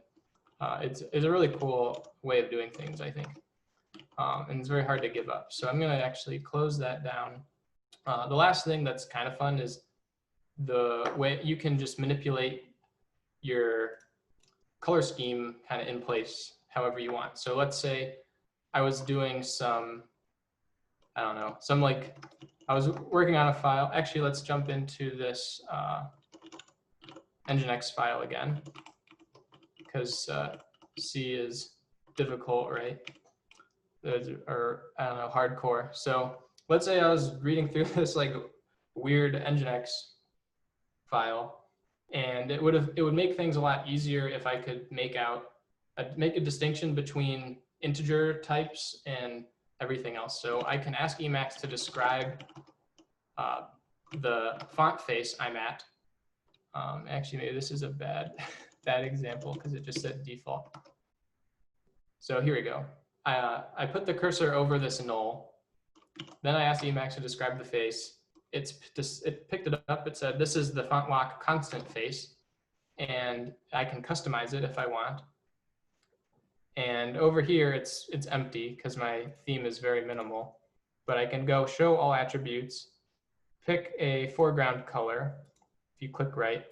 it's a really cool way of doing things, I think. And it's very hard to give up. So I'm going to actually close that down. The last thing that's kind of fun is the way you can just manipulate your color scheme kind of in place however you want. So let's say I was doing some, I don't know, I was working on a file. Actually, let's jump into this Nginx file again, because C is difficult, right? Or I don't know, hardcore. So let's say I was reading through this like weird Nginx file, and it would make things a lot easier if I could make a distinction between integer types and everything else. So I can ask Emacs to describe the font face I'm at. Actually, maybe this is a bad example because it just said default. So here we go. I put the cursor over this null. Then I asked Emacs to describe the face. It picked it up. It said, this is the font lock constant face, and I can customize it if I want. And over here, it's empty because my theme is very minimal. But I can go show all attributes, pick a foreground color. If you click right,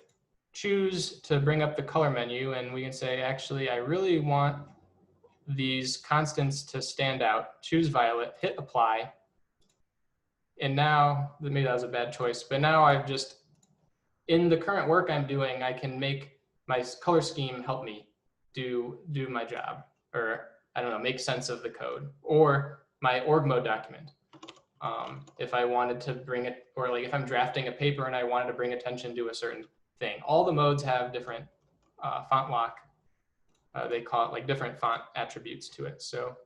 choose to bring up the color menu, and we can say, actually, I really want these constants to stand out. Choose violet, hit apply. And now, maybe that was a bad choice, but now I've just, in the current work I'm doing, I can make my color scheme help me do my job, or I don't know, make sense of the code, or my org mode document. If I wanted to bring it, or like if I'm drafting a paper and I wanted to bring attention to a certain thing, all the modes have different font lock. They call it like different font attributes to it. So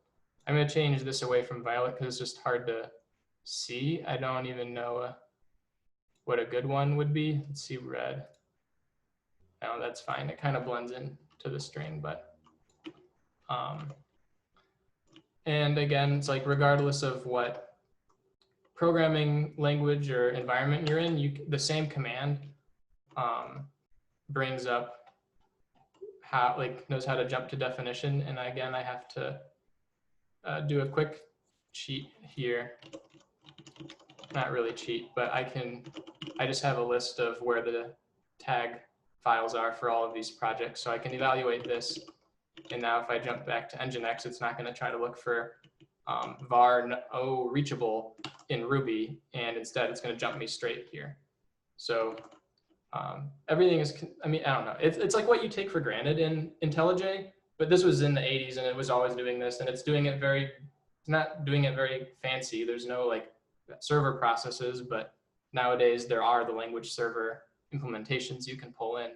I'm going to change this away from violet because it's just hard to see. I don't even know what a good one would be. Let's see, red. No, that's fine. It kind of blends in to the string, but and again, it's like regardless of what programming language or environment you're in, the same command brings up how, like, knows how to jump to definition. And again, I have to do a quick cheat here. Not really cheat, but I just have a list of where the tag files are for all of these projects. So I can evaluate this. And now if I jump back to Nginx, it's not going to try to look for var no reachable in Ruby. And instead, it's going to jump me straight here. So everything is, I mean, I don't know. It's like what you take for granted in IntelliJ, but this was in the 80s and it was always doing this, and it's not doing it very fancy. There's no like server processes, but nowadays there are the language server implementations you can pull in.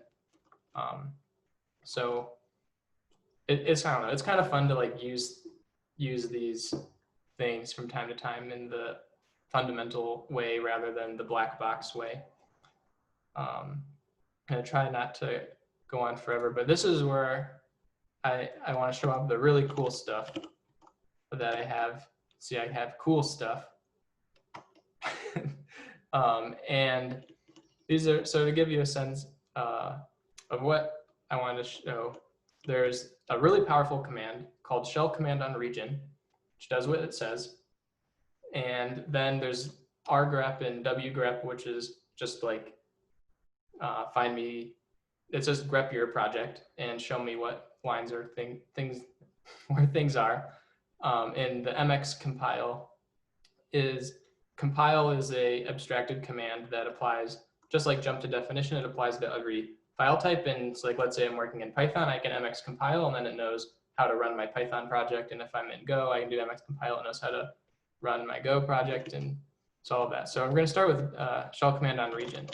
So it's, I don't know, it's kind of fun to like use these things from time to time in the fundamental way rather than the black box way. I'm gonna try not to go on forever, but this is where I want to show off the really cool stuff that I have. See, I have cool stuff. And these are, so to give you a sense of what I wanted to show, there's a really powerful command called shell command on region, which does what it says. And then there's rgrep and wgrep, which is just like find me, it's just grep your project and show me what lines or things where things are. And the Emacs compile is a abstracted command that applies, just like jump to definition, it applies to every file type. And it's like, let's say I'm working in Python, I can Emacs compile, and then it knows how to run my Python project. And if I'm in Go, I can do Emacs compile, it knows how to run my Go project, and it's all of that. So I'm going to start with shell command on region.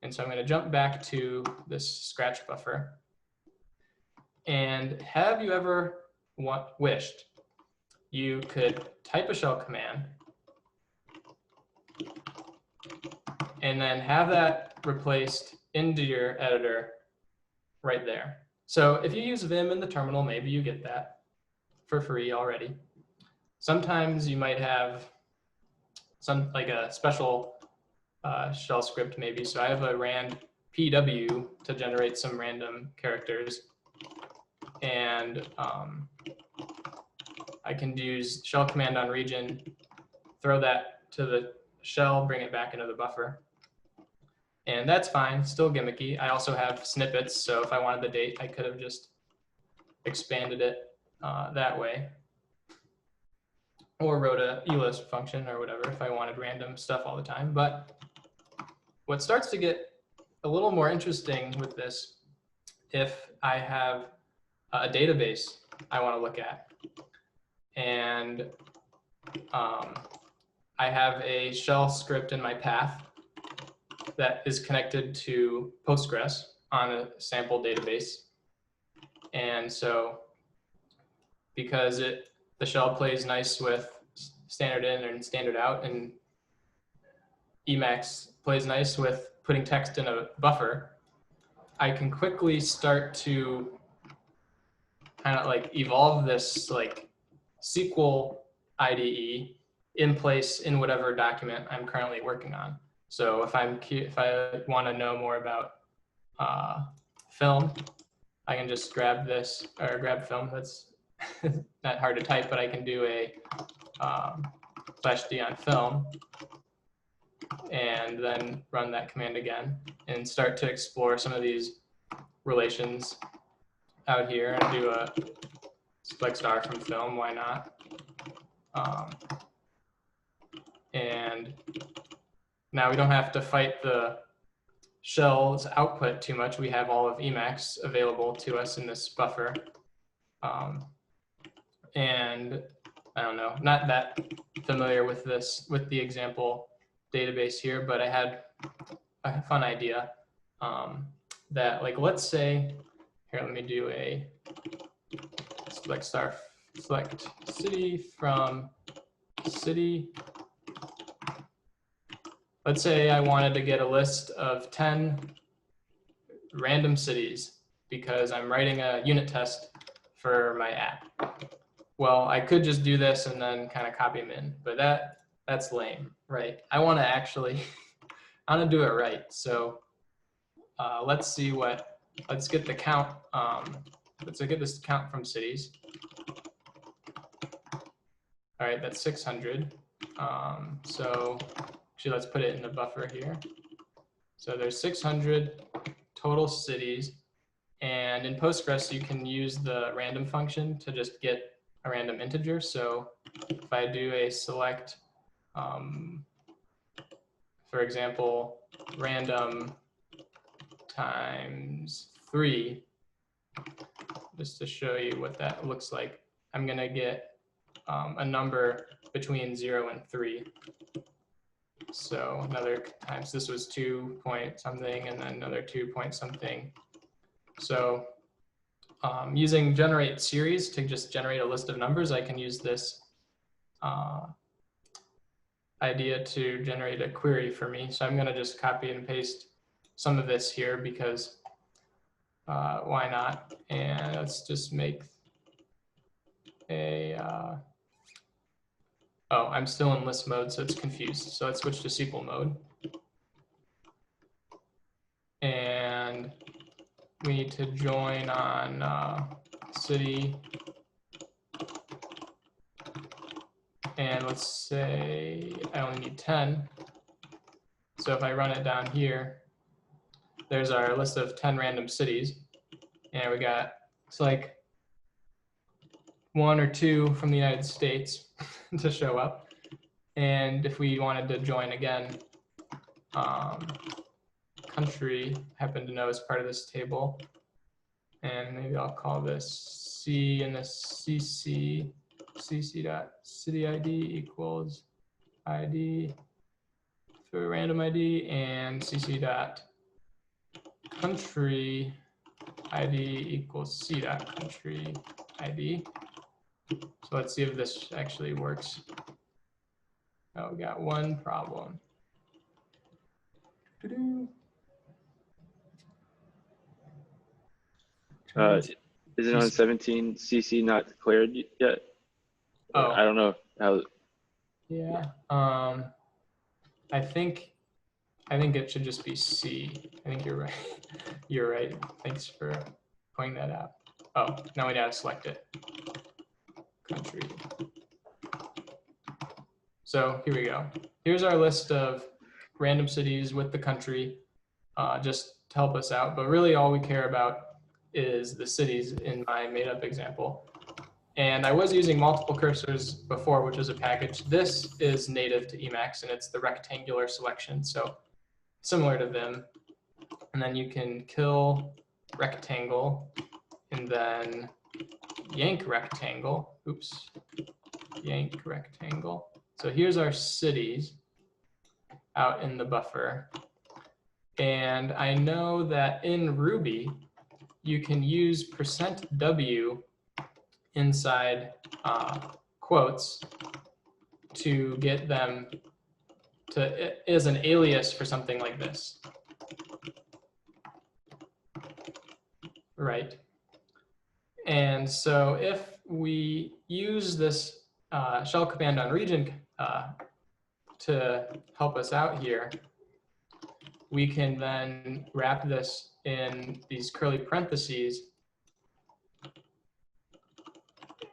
And so I'm going to jump back to this scratch buffer. And have you ever wished you could type a shell command and then have that replaced into your editor right there? So if you use Vim in the terminal, maybe you get that for free already. Sometimes you might have some like a special shell script maybe. So I have a rand pw to generate some random characters, and I can use shell command on region, throw that to the shell, bring it back into the buffer. And that's fine, still gimmicky. I also have snippets, so if I wanted the date, I could have just expanded it that way. Or wrote a elist function or whatever if I wanted random stuff all the time. But what starts to get a little more interesting with this, if I have a database I want to look at, and I have a shell script in my path that is connected to Postgres on a sample database. And so because the shell plays nice with standard in and standard out, and Emacs plays nice with putting text in a buffer, I can quickly start to kind of like evolve this like SQL IDE in place in whatever document I'm currently working on. So if I want to know more about film, I can just grab this, or grab film. That's not hard to type, but I can do a /d on film and then run that command again and start to explore some of these relations out here and do a / from film. Why not? And now we don't have to fight the shell's output too much. We have all of Emacs available to us in this buffer. And I don't know, not that familiar with this, with the example database here, but I had a fun idea that, like, let's say, here, let me do a select city from city. Let's say I wanted to get a list of 10 random cities because I'm writing a unit test for my app. Well, I could just do this and then kind of copy them in, but that's lame, right? I want to actually, I want to do it right. So let's get the count. Let's get this count from cities. All right, that's 600. So actually, let's put it in the buffer here. So there's 600 total cities. And in Postgres, you can use the random function to just get a random integer. So if I do a select, for example, random times 3, just to show you what that looks like, I'm going to get a number between 0 and 3. So another times, this was 2 point something, and then another 2 point something. So using generate series to just generate a list of numbers, I can use this idea to generate a query for me. So I'm going to just copy and paste some of this here because why not? And let's just make a, oh, I'm still in list mode, so it's confused. So let's switch to SQL mode. And we need to join on city. And let's say I only need 10. So if I run it down here, there's our list of 10 random cities. And we got, it's like 1 or 2 from the United States to show up. And if we wanted to join again, country, happen to know is part of this table. And maybe I'll call this C and this cc.city ID equals ID for random ID, and cc.country ID equals c.country ID. So let's see if this actually works. Oh, we got one problem. Is it on 17 CC not declared yet? Oh, I don't know how. Yeah. I think it should just be C. I think you're right. You're right. Thanks for pointing that out. Oh, now we gotta select it. Country. So here we go. Here's our list of random cities with the country, just to help us out. But really all we care about is the cities in my made-up example. And I was using multiple cursors before, which was a package. This is native to Emacs, and it's the rectangular selection, so similar to Vim. And then you can kill rectangle, and then yank rectangle. Oops, yank rectangle. So here's our cities out in the buffer. And I know that in Ruby, you can use %w inside quotes to get them to, as an alias for something like this. Right. And so if we use this shell command on region to help us out here, we can then wrap this in these curly parentheses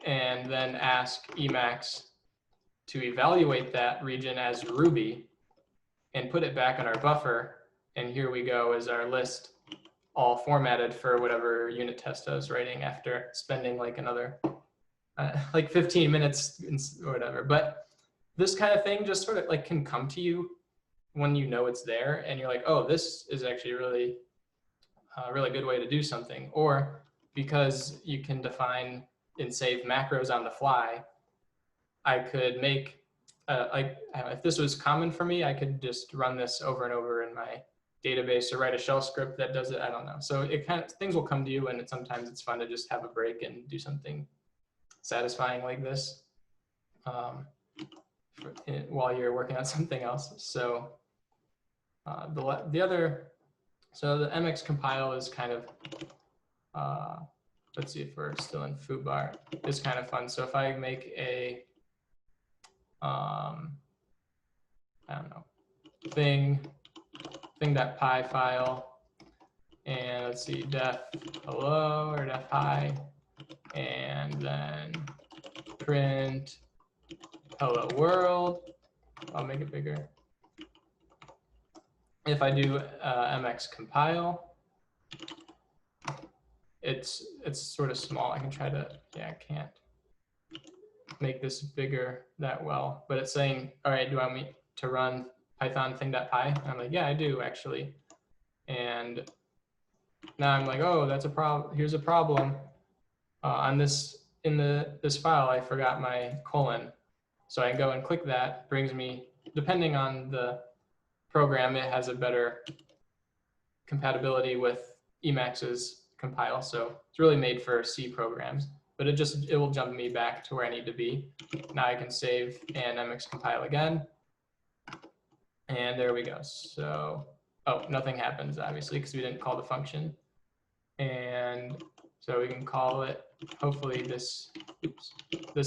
and then ask Emacs to evaluate that region as Ruby and put it back in our buffer. And here we go as our list all formatted for whatever unit test I was writing after spending like another like 15 minutes or whatever. But this kind of thing just sort of like can come to you when you know it's there, and you're like, oh, this is actually really a really good way to do something. Or because you can define and save macros on the fly, I could make, if this was common for me, I could just run this over and over in my database or write a shell script that does it. I don't know. So it kind of, things will come to you, and sometimes it's fun to just have a break and do something satisfying like this while you're working on something else. So so the Emacs compile is kind of, let's see if we're still in foobar. It's kind of fun. So if I make a, I don't know, thing.py file, and let's see, def hello or def hi, and then print hello world. I'll make it bigger. If I do Emacs compile, it's sort of small. I can try to, yeah, I can't make this bigger that well, but it's saying, all right, do I want me to run Python thing.py? And I'm like, yeah, I do actually. And now I'm like, oh, that's a problem. Here's a problem on this, in this file, I forgot my colon. So I go and click that, brings me, depending on the program, it has a better compatibility with Emacs's compile. So it's really made for C programs, but it will jump me back to where I need to be. Now I can save and Emacs compile again. And there we go. So, oh, nothing happens obviously because we didn't call the function. And so we can call it, hopefully this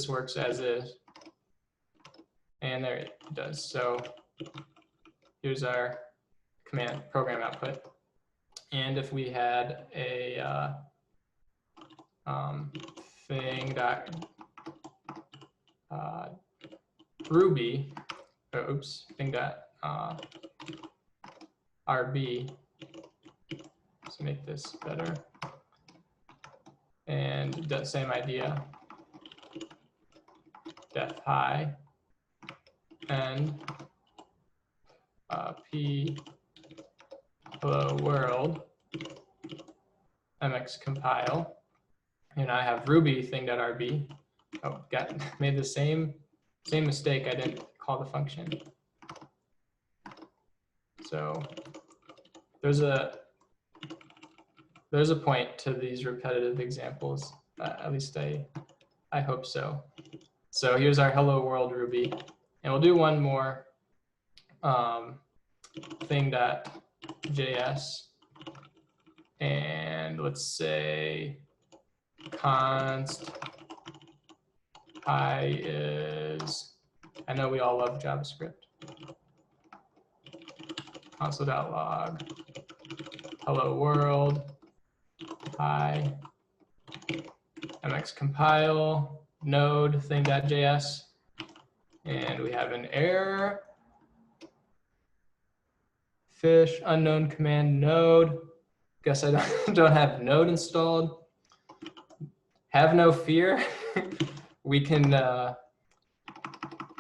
works as is. And there it does. So here's our command program output. And if we had a thing dot Ruby, thing dot RB, let's make this better. And the same idea, def hi, and p hello world, Emacs compile, and I have Ruby thing.rb. Oh, made the same mistake. I didn't call the function. So there's a point to these repetitive examples. At least I hope so. So here's our hello world Ruby, and we'll do one more thing.js, and let's say const I is, I know we all love JavaScript, console.log hello world hi Emacs compile node thing.js, and we have an error. Fish unknown command node. Guess I don't have node installed. Have no fear. We can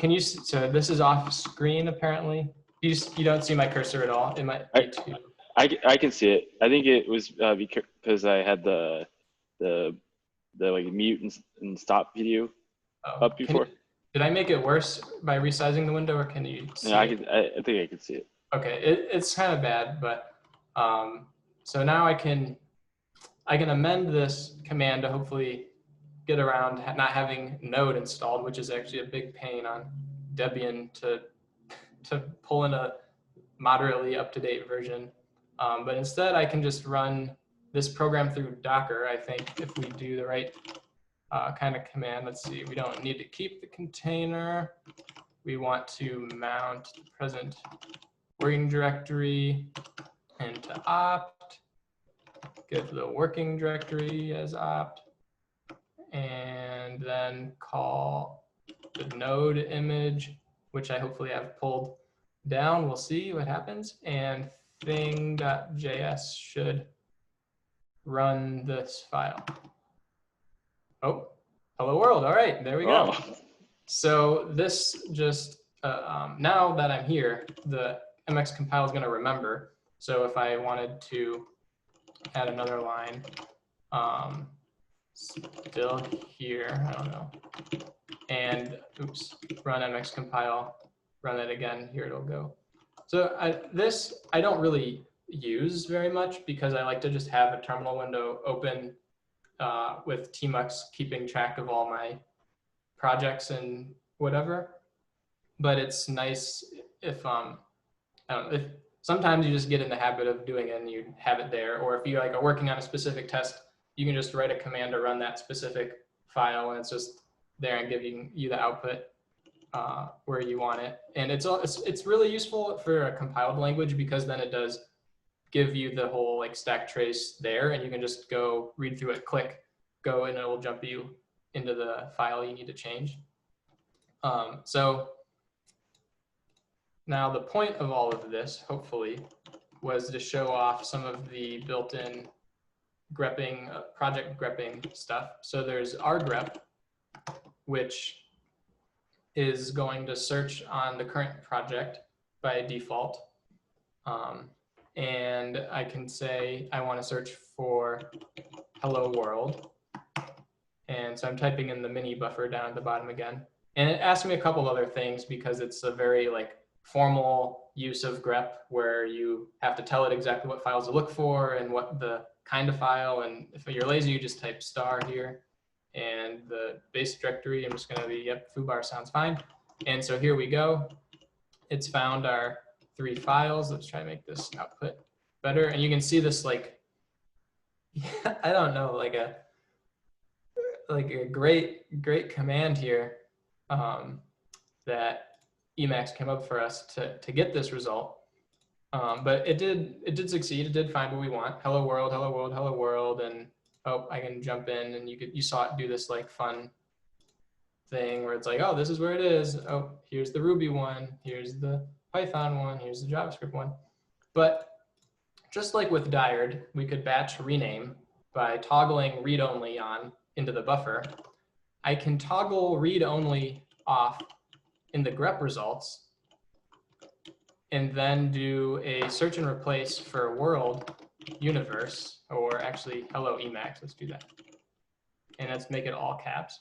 you, so this is off screen apparently. You don't see my cursor at all. It might be too. I can see it. I think it was because I had the like mute and stop video up before. Did I make it worse by resizing the window, or can you see it? I think I can see it. Okay, it's kind of bad, but so now I can amend this command to hopefully get around not having node installed, which is actually a big pain on Debian to pull in a moderately up-to-date version. But instead, I can just run this program through Docker. I think if we do the right kind of command, let's see, we don't need to keep the container. We want to mount the present working directory into opt, give the working directory as opt, and then call the node image, which I hopefully have pulled down. We'll see what happens. And thing.js should run this file. Oh, hello world. All right, there we go. Oh. So this just now that I'm here, the Emacs compile is going to remember. So if I wanted to add another line, still here, I don't know, and oops, run Emacs compile, run it again, here it'll go. So this I don't really use very much because I like to just have a terminal window open with Tmux keeping track of all my projects and whatever. But it's nice if I don't know, if sometimes you just get in the habit of doing it and you have it there, or if you like are working on a specific test, you can just write a command to run that specific file and it's just there and giving you the output where you want it. And it's really useful for a compiled language because then it does give you the whole like stack trace there, and you can just go read through it, click, go, and it will jump you into the file you need to change. So now the point of all of this, hopefully, was to show off some of the built-in grepping, project grepping stuff. So there's rgrep, which is going to search on the current project by default. And I can say I want to search for hello world. And so I'm typing in the mini buffer down at the bottom again. And it asks me a couple other things because it's a very like formal use of grep where you have to tell it exactly what files to look for and what the kind of file. And if you're lazy, you just type star here. And the base directory, I'm just going to be, yep, foobar sounds fine. And so here we go. It's found our 3 files. Let's try to make this output better. And you can see this like, I don't know, like a great command here that Emacs came up for us to get this result. But it did succeed. It did find what we want. Hello world, hello world, hello world. And oh, I can jump in and you saw it do this like fun thing where it's like, oh, this is where it is. Oh, here's the Ruby one. Here's the Python one. Here's the JavaScript one. But just like with dired, we could batch rename by toggling read-only on into the buffer. I can toggle read-only off in the grep results and then do a search and replace for world universe, or actually hello Emacs, let's do that. And let's make it all caps.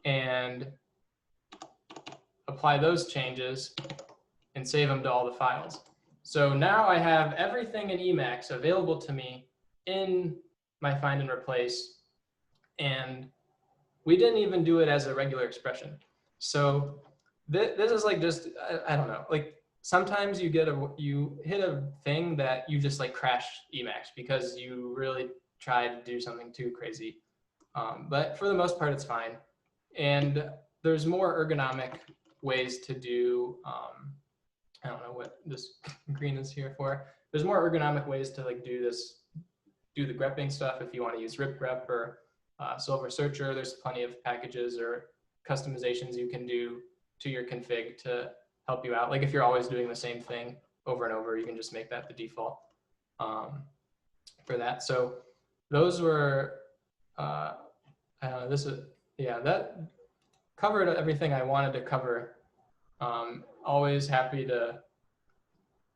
And apply those changes and save them to all the files. So now I have everything in Emacs available to me in my find and replace. And we didn't even do it as a regular expression. So this is like just, I don't know, like sometimes you hit a thing that you just like crash Emacs because you really try to do something too crazy. But for the most part, it's fine. And there's more ergonomic ways to do, I don't know what this green is here for. There's more ergonomic ways to like do the grepping stuff if you want to use ripgrep or Silver Searcher. There's plenty of packages or customizations you can do to your config to help you out. Like if you're always doing the same thing over and over, you can just make that the default for that. So those were, that covered everything I wanted to cover. Always happy to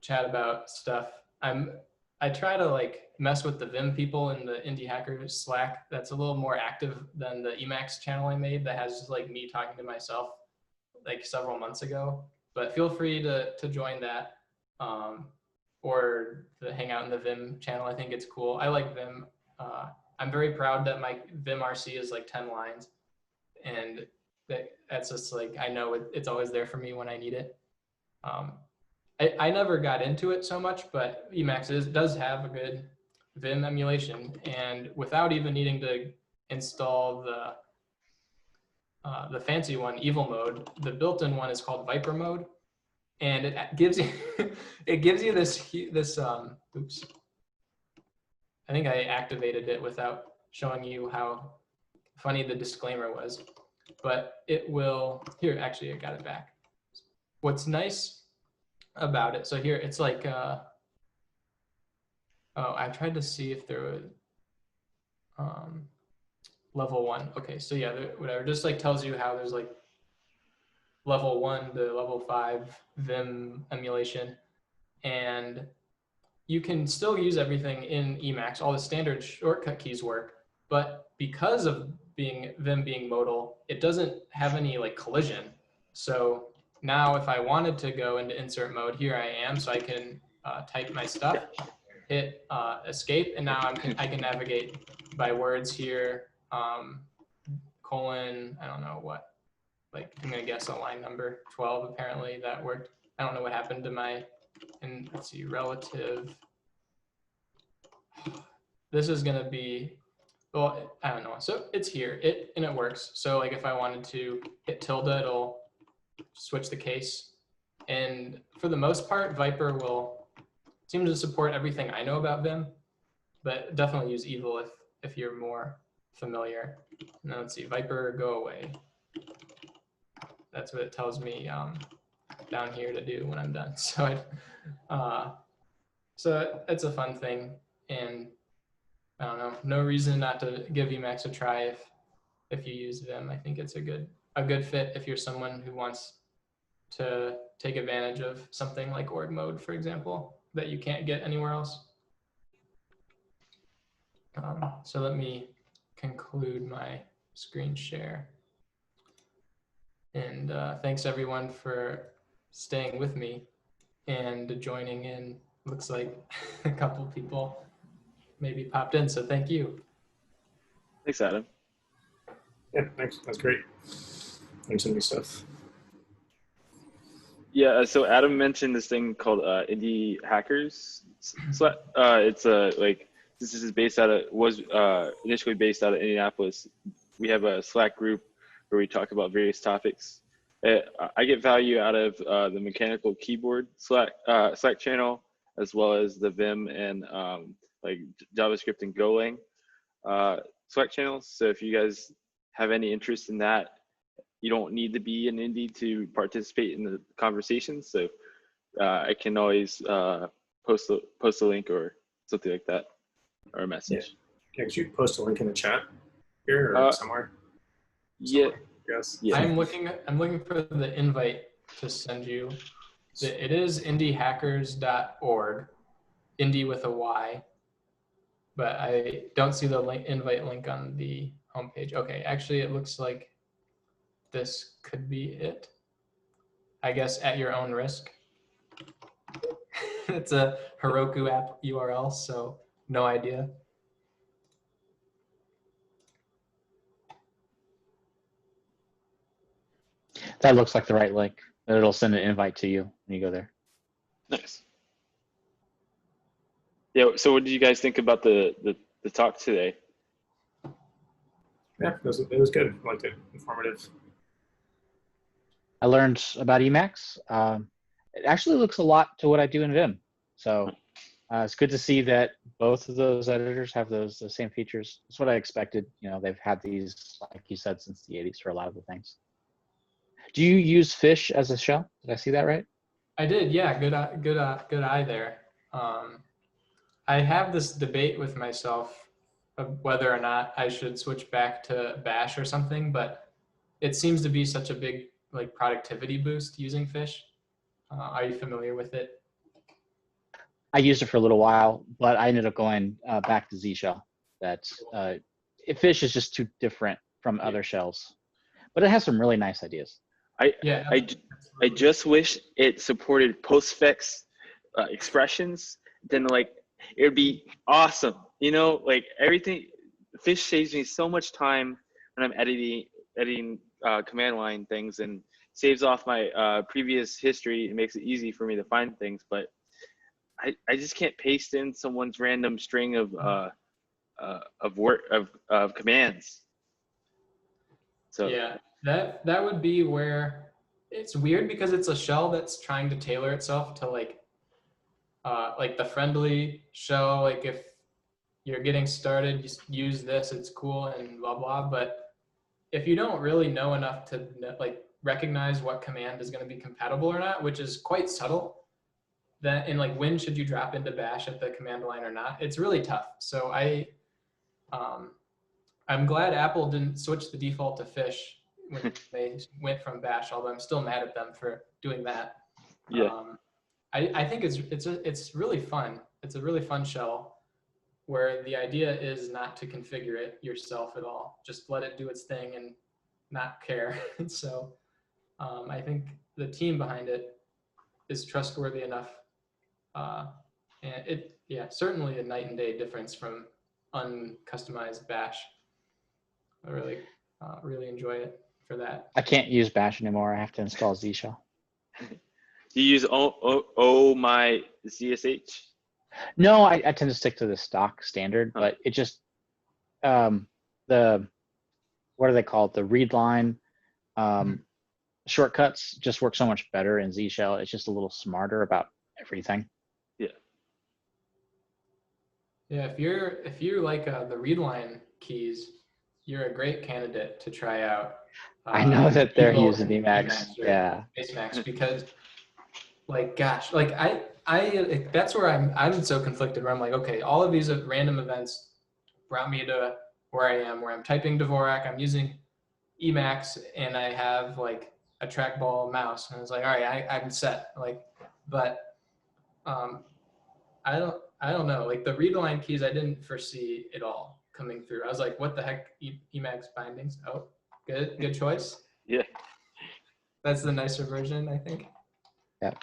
chat about stuff. I try to like mess with the Vim people in the Indie Hackers Slack. That's a little more active than the Emacs channel I made that has just like me talking to myself like several months ago. But feel free to join that or to hang out in the Vim channel. I think it's cool. I like Vim. I'm very proud that my Vim RC is like 10 lines. And that's just like, I know it's always there for me when I need it. I never got into it so much, but Emacs does have a good Vim emulation. And without even needing to install the fancy one, Evil Mode, the built-in one is called Viper Mode. And it gives you, this, oops. I think I activated it without showing you how funny the disclaimer was. But it will, here, actually, I got it back. What's nice about it, so here, it's like, oh, I tried to see if there was level 1. Okay, so yeah, whatever, just like tells you how there's like level 1 to level 5 Vim emulation, and you can still use everything in Emacs. All the standard shortcut keys work, but because of Vim being modal, it doesn't have any like collision. So now if I wanted to go into insert mode, here I am, so I can type my stuff, hit escape, and now I can navigate by words here, colon, I don't know what, like I'm gonna guess a line number 12, apparently that worked. I don't know what happened to my, and let's see, relative. This is gonna be, well, I don't know. So it's here, and it works. So like if I wanted to hit tilde, it'll switch the case. And for the most part, Viper will seem to support everything I know about Vim, but definitely use Evil if you're more familiar. Now let's see, Viper, go away. That's what it tells me down here to do when I'm done. So so it's a fun thing, and I don't know, no reason not to give Emacs a try if you use Vim. I think it's a good fit if you're someone who wants to take advantage of something like org mode, for example, that you can't get anywhere else. So let me conclude my screen share. And thanks everyone for staying with me and joining in. Looks like a couple people maybe popped in, so thank you. Thanks, Adam. Yeah, thanks. That's great. Learned some new stuff. Yeah, so Adam mentioned this thing called Indie Hackers. So it's like, this is based out of, was initially based out of Indianapolis. We have a Slack group where we talk about various topics. I get value out of the mechanical keyboard Slack channel, as well as the Vim and like JavaScript and Golang Slack channels. So if you guys have any interest in that, you don't need to be an indie to participate in the conversation. So I can always post a link or something like that, or a message. Yeah, could you post a link in the chat here or somewhere? Yeah. Yes. Yeah. I'm looking for the invite to send you. It is indiehackers.org, indie with a Y, but I don't see the invite link on the homepage. Okay, actually it looks like this could be it. I guess at your own risk. It's a Heroku app URL, so no idea. That looks like the right link. It'll send an invite to you when you go there. Nice. Yeah. So, what did you guys think about the talk today? Yeah, it was good. I liked it. Informative. I learned about Emacs. It actually looks a lot to what I do in Vim. So it's good to see that both of those editors have the same features. That's what I expected. You know, they've had these, like you said, since the 80s for a lot of the things. Do you use fish as a shell? Did I see that right? I did, yeah. Good eye there. I have this debate with myself of whether or not I should switch back to Bash or something, but it seems to be such a big like productivity boost using fish. Are you familiar with it? I used it for a little while, but I ended up going back to Z shell. That's fish is just too different from other shells, but it has some really nice ideas. I just wish it supported postfix expressions. Then like it would be awesome. You know, like everything. Fish saves me so much time when I'm editing command line things, and saves off my previous history. It makes it easy for me to find things, but I just can't paste in someone's random string of commands. So yeah, that would be where it's weird, because it's a shell that's trying to tailor itself to like the friendly shell. Like if you're getting started, just use this, it's cool and blah blah. But if you don't really know enough to like recognize what command is going to be compatible or not, which is quite subtle, then and like when should you drop into Bash at the command line or not, it's really tough. So I'm glad Apple didn't switch the default to fish, when they went from Bash, although I'm still mad at them for doing that. Yeah. I think it's really fun. It's a really fun shell where the idea is not to configure it yourself at all. Just let it do its thing and not care. So I think the team behind it is trustworthy enough. And certainly a night and day difference from uncustomized Bash. I really enjoy it for that. I can't use Bash anymore. I have to install Z shell. Do you use oh my ZSH? No, I tend to stick to the stock standard, but it just what are they called? The read line shortcuts just work so much better in Z shell. It's just a little smarter about everything. Yeah. Yeah, if you like the read line keys, you're a great candidate to try out. I know that they're Eagle using and Emacs. Yeah. Emacs, because like, gosh, like I that's where I'm so conflicted, where I'm like, okay, all of these random events brought me to where I am, where I'm typing Dvorak, I'm using Emacs, and I have like a trackball mouse, and I was like, all right, I'm set. Like, but I don't know. Like the read line keys, I didn't foresee it all coming through. I was like, what the heck, Emacs bindings? Oh, good choice. Yeah. That's the nicer version, I think. Yeah.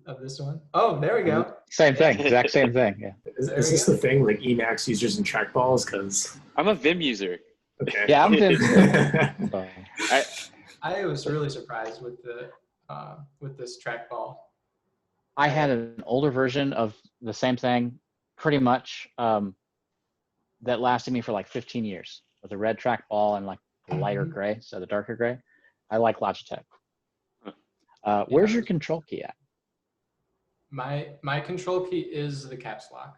Of this one. Oh, there we go. Same thing, exact same thing. Yeah. Is this the thing, like Emacs users and trackballs? Because I'm a Vim user. okay. Yeah, I'm Vim. So, I was really surprised with this trackball. I had an older version of the same thing, pretty much, that lasted me for like 15 years with a red trackball and like the lighter gray, so the darker gray. I like Logitech. Where's your control key at? My control key is the caps lock.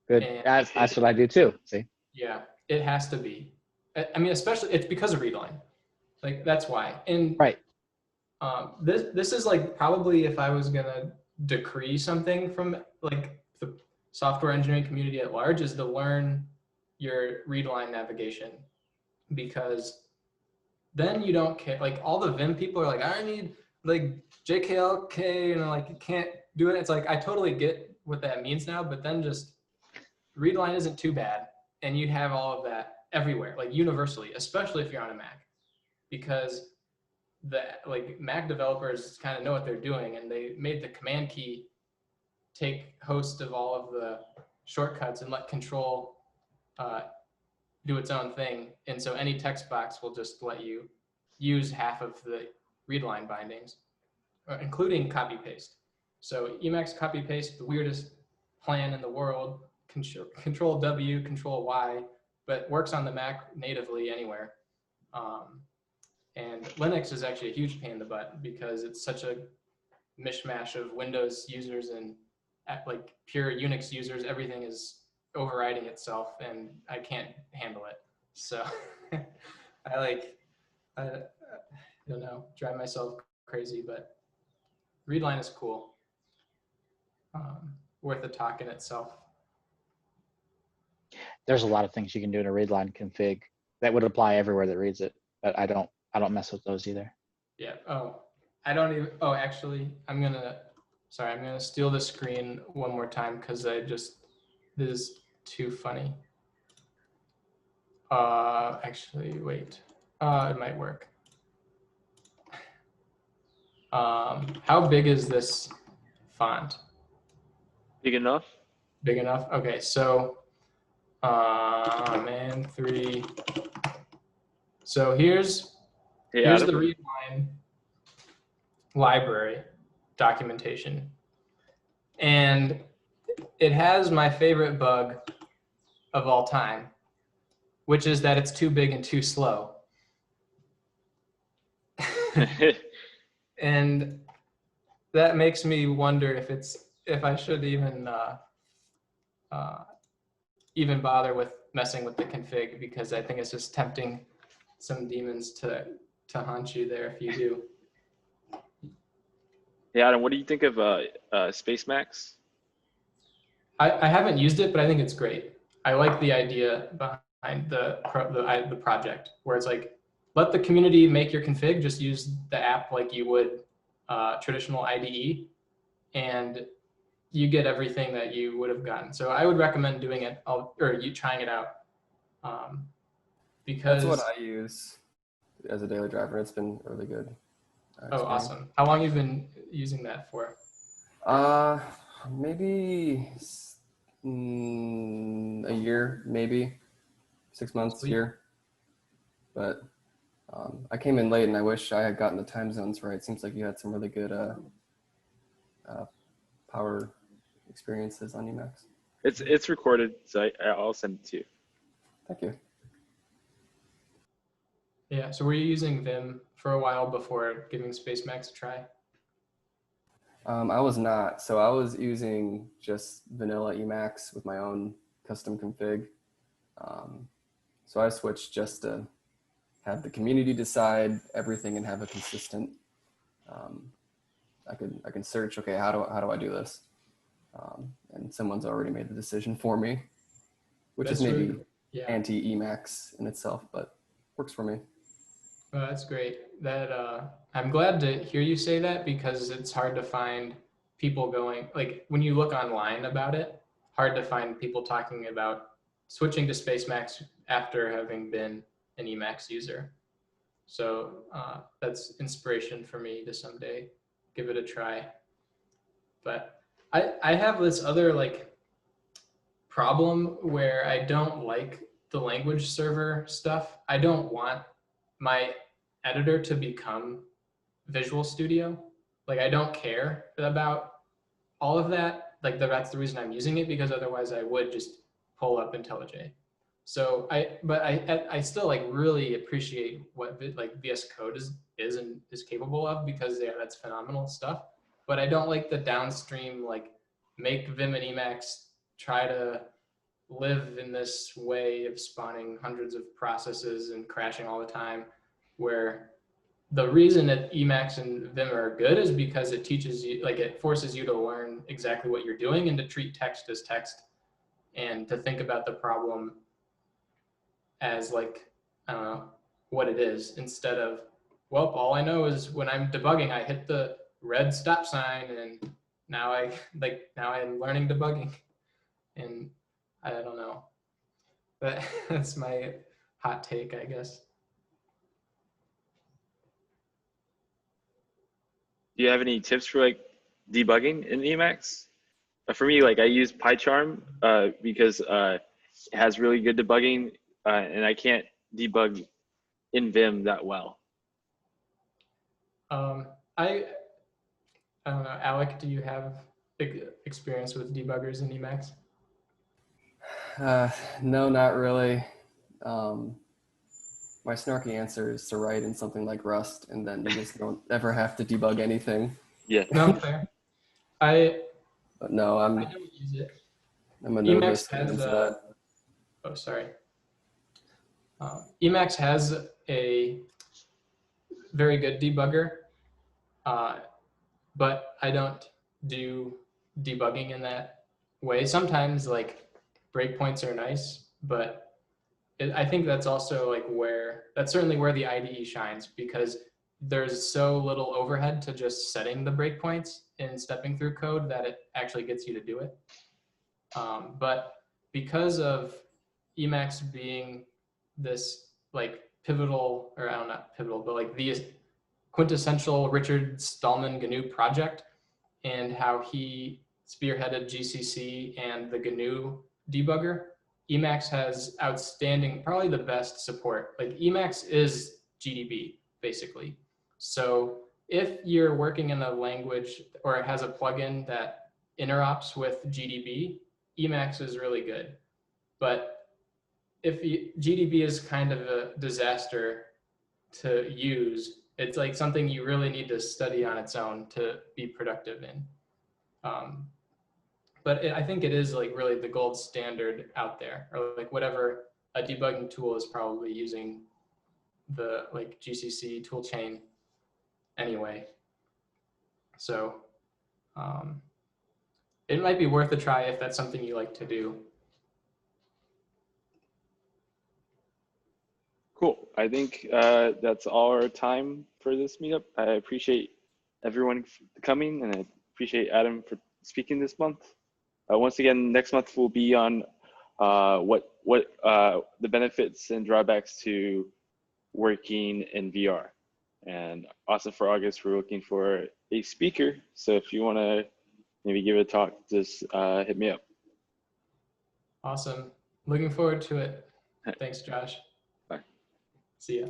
Good. And That's what I do too. See? Yeah, it has to be. I mean, especially it's because of read line. Like that's why. And right. This is like probably if I was gonna decree something from like the software engineering community at large, is to learn your read line navigation, because then you don't care. Like all the Vim people are like, I need like JKLK, and like you can't do it. It's like I totally get what that means now, but then just read line isn't too bad, and you have all of that everywhere, like universally, especially if you're on a Mac, because the like Mac developers kind of know what they're doing, and they made the command key take host of all of the shortcuts and let control do its own thing. And so any text box will just let you use half of the read line bindings, including copy paste. So Emacs copy paste, the weirdest plan in the world, control W, control Y, but works on the Mac natively anywhere. And Linux is actually a huge pain in the butt because it's such a mishmash of Windows users and like pure Unix users. Everything is overriding itself, and I can't handle it. So I don't know, drive myself crazy, but readline is cool. Worth a talk in itself. There's a lot of things you can do in a readline config that would apply everywhere that reads it, but I don't mess with those either. Yeah. Actually, I'm gonna steal the screen one more time because this is too funny. Actually, wait. It might work. How big is this font? Big enough? Big enough? Okay, so man 3. So here's the read line library documentation. And it has my favorite bug of all time, which is that it's too big and too slow. And that makes me wonder if I should even bother with messing with the config, because I think it's just tempting some demons to haunt you there if you do. Yeah, Adam, what do you think of Space Max? I haven't used it, but I think it's great. I like the idea behind the project, where it's like let the community make your config. Just use the app like you would traditional IDE, and you get everything that you would have gotten. So I would recommend doing it, or you trying it out, because That's what I use as a daily driver. It's been really good. Oh, awesome! How long have you been using that for? Maybe a year, maybe 6 months, Sweet. year. But I came in late, and I wish I had gotten the time zones right. Seems like you had some really good power experiences on Emacs. It's recorded, so I'll send it to you. Thank you. Yeah. So were you using Vim for a while before giving Spacemacs a try? I was not. So I was using just vanilla Emacs with my own custom config. So I switched just to have the community decide everything and have a consistent. I can search. Okay, how do I do this? And someone's already made the decision for me, which That's is maybe really, yeah. anti-Emacs in itself, but works for me. Oh, that's great. That I'm glad to hear you say that, because it's hard to find people going, like when you look online about it, hard to find people talking about switching to Spacemacs after having been an Emacs user. So that's inspiration for me to someday give it a try. But I have this other like problem where I don't like the language server stuff. I don't want my editor to become Visual Studio. Like I don't care about all of that. Like that's the reason I'm using it, because otherwise I would just pull up IntelliJ. So I still like really appreciate what like VS Code is capable of, because yeah, that's phenomenal stuff. But I don't like the downstream, like make Vim and Emacs try to live in this way of spawning hundreds of processes and crashing all the time, where the reason that Emacs and Vim are good is because it teaches you, like it forces you to learn exactly what you're doing and to treat text as text, and to think about the problem as like, I don't know, what it is, instead of, well, all I know is when I'm debugging, I hit the red stop sign and now I'm learning debugging. And I don't know, but that's my hot take, I guess. Do you have any tips for like debugging in Emacs? For me, like I use PyCharm because it has really good debugging, and I can't debug in Vim that well. I don't know, Alec, do you have experience with debuggers in Emacs? No, not really. My snarky answer is to write in something like Rust, and then you just don't ever have to debug anything. Yeah. No, fair. But no, I don't use it. I'm a Emacs no-risk man has for that. oh, sorry. Emacs has a very good debugger, but I don't do debugging in that way. Sometimes like breakpoints are nice, but I think that's also like that's certainly where the IDE shines, because there's so little overhead to just setting the breakpoints and stepping through code that it actually gets you to do it. But because of Emacs being this like pivotal, or I don't know, not pivotal, but like the quintessential Richard Stallman GNU project, and how he spearheaded GCC and the GNU debugger, Emacs has outstanding, probably the best support. Like Emacs is GDB basically. So if you're working in a language or it has a plugin that interops with GDB, Emacs is really good. But if GDB is kind of a disaster to use, it's like something you really need to study on its own to be productive in. But I think it is like really the gold standard out there, or like whatever a debugging tool is probably using the like GCC toolchain anyway. So it might be worth a try if that's something you like to do. Cool. I think that's all our time for this meetup. I appreciate everyone coming, and I appreciate Adam for speaking this month. Once again, next month we'll be on what the benefits and drawbacks to working in VR. And also for August, we're looking for a speaker. So if you want to maybe give a talk, just hit me up. Awesome. Looking forward to it. Thanks, Josh. Bye. See ya.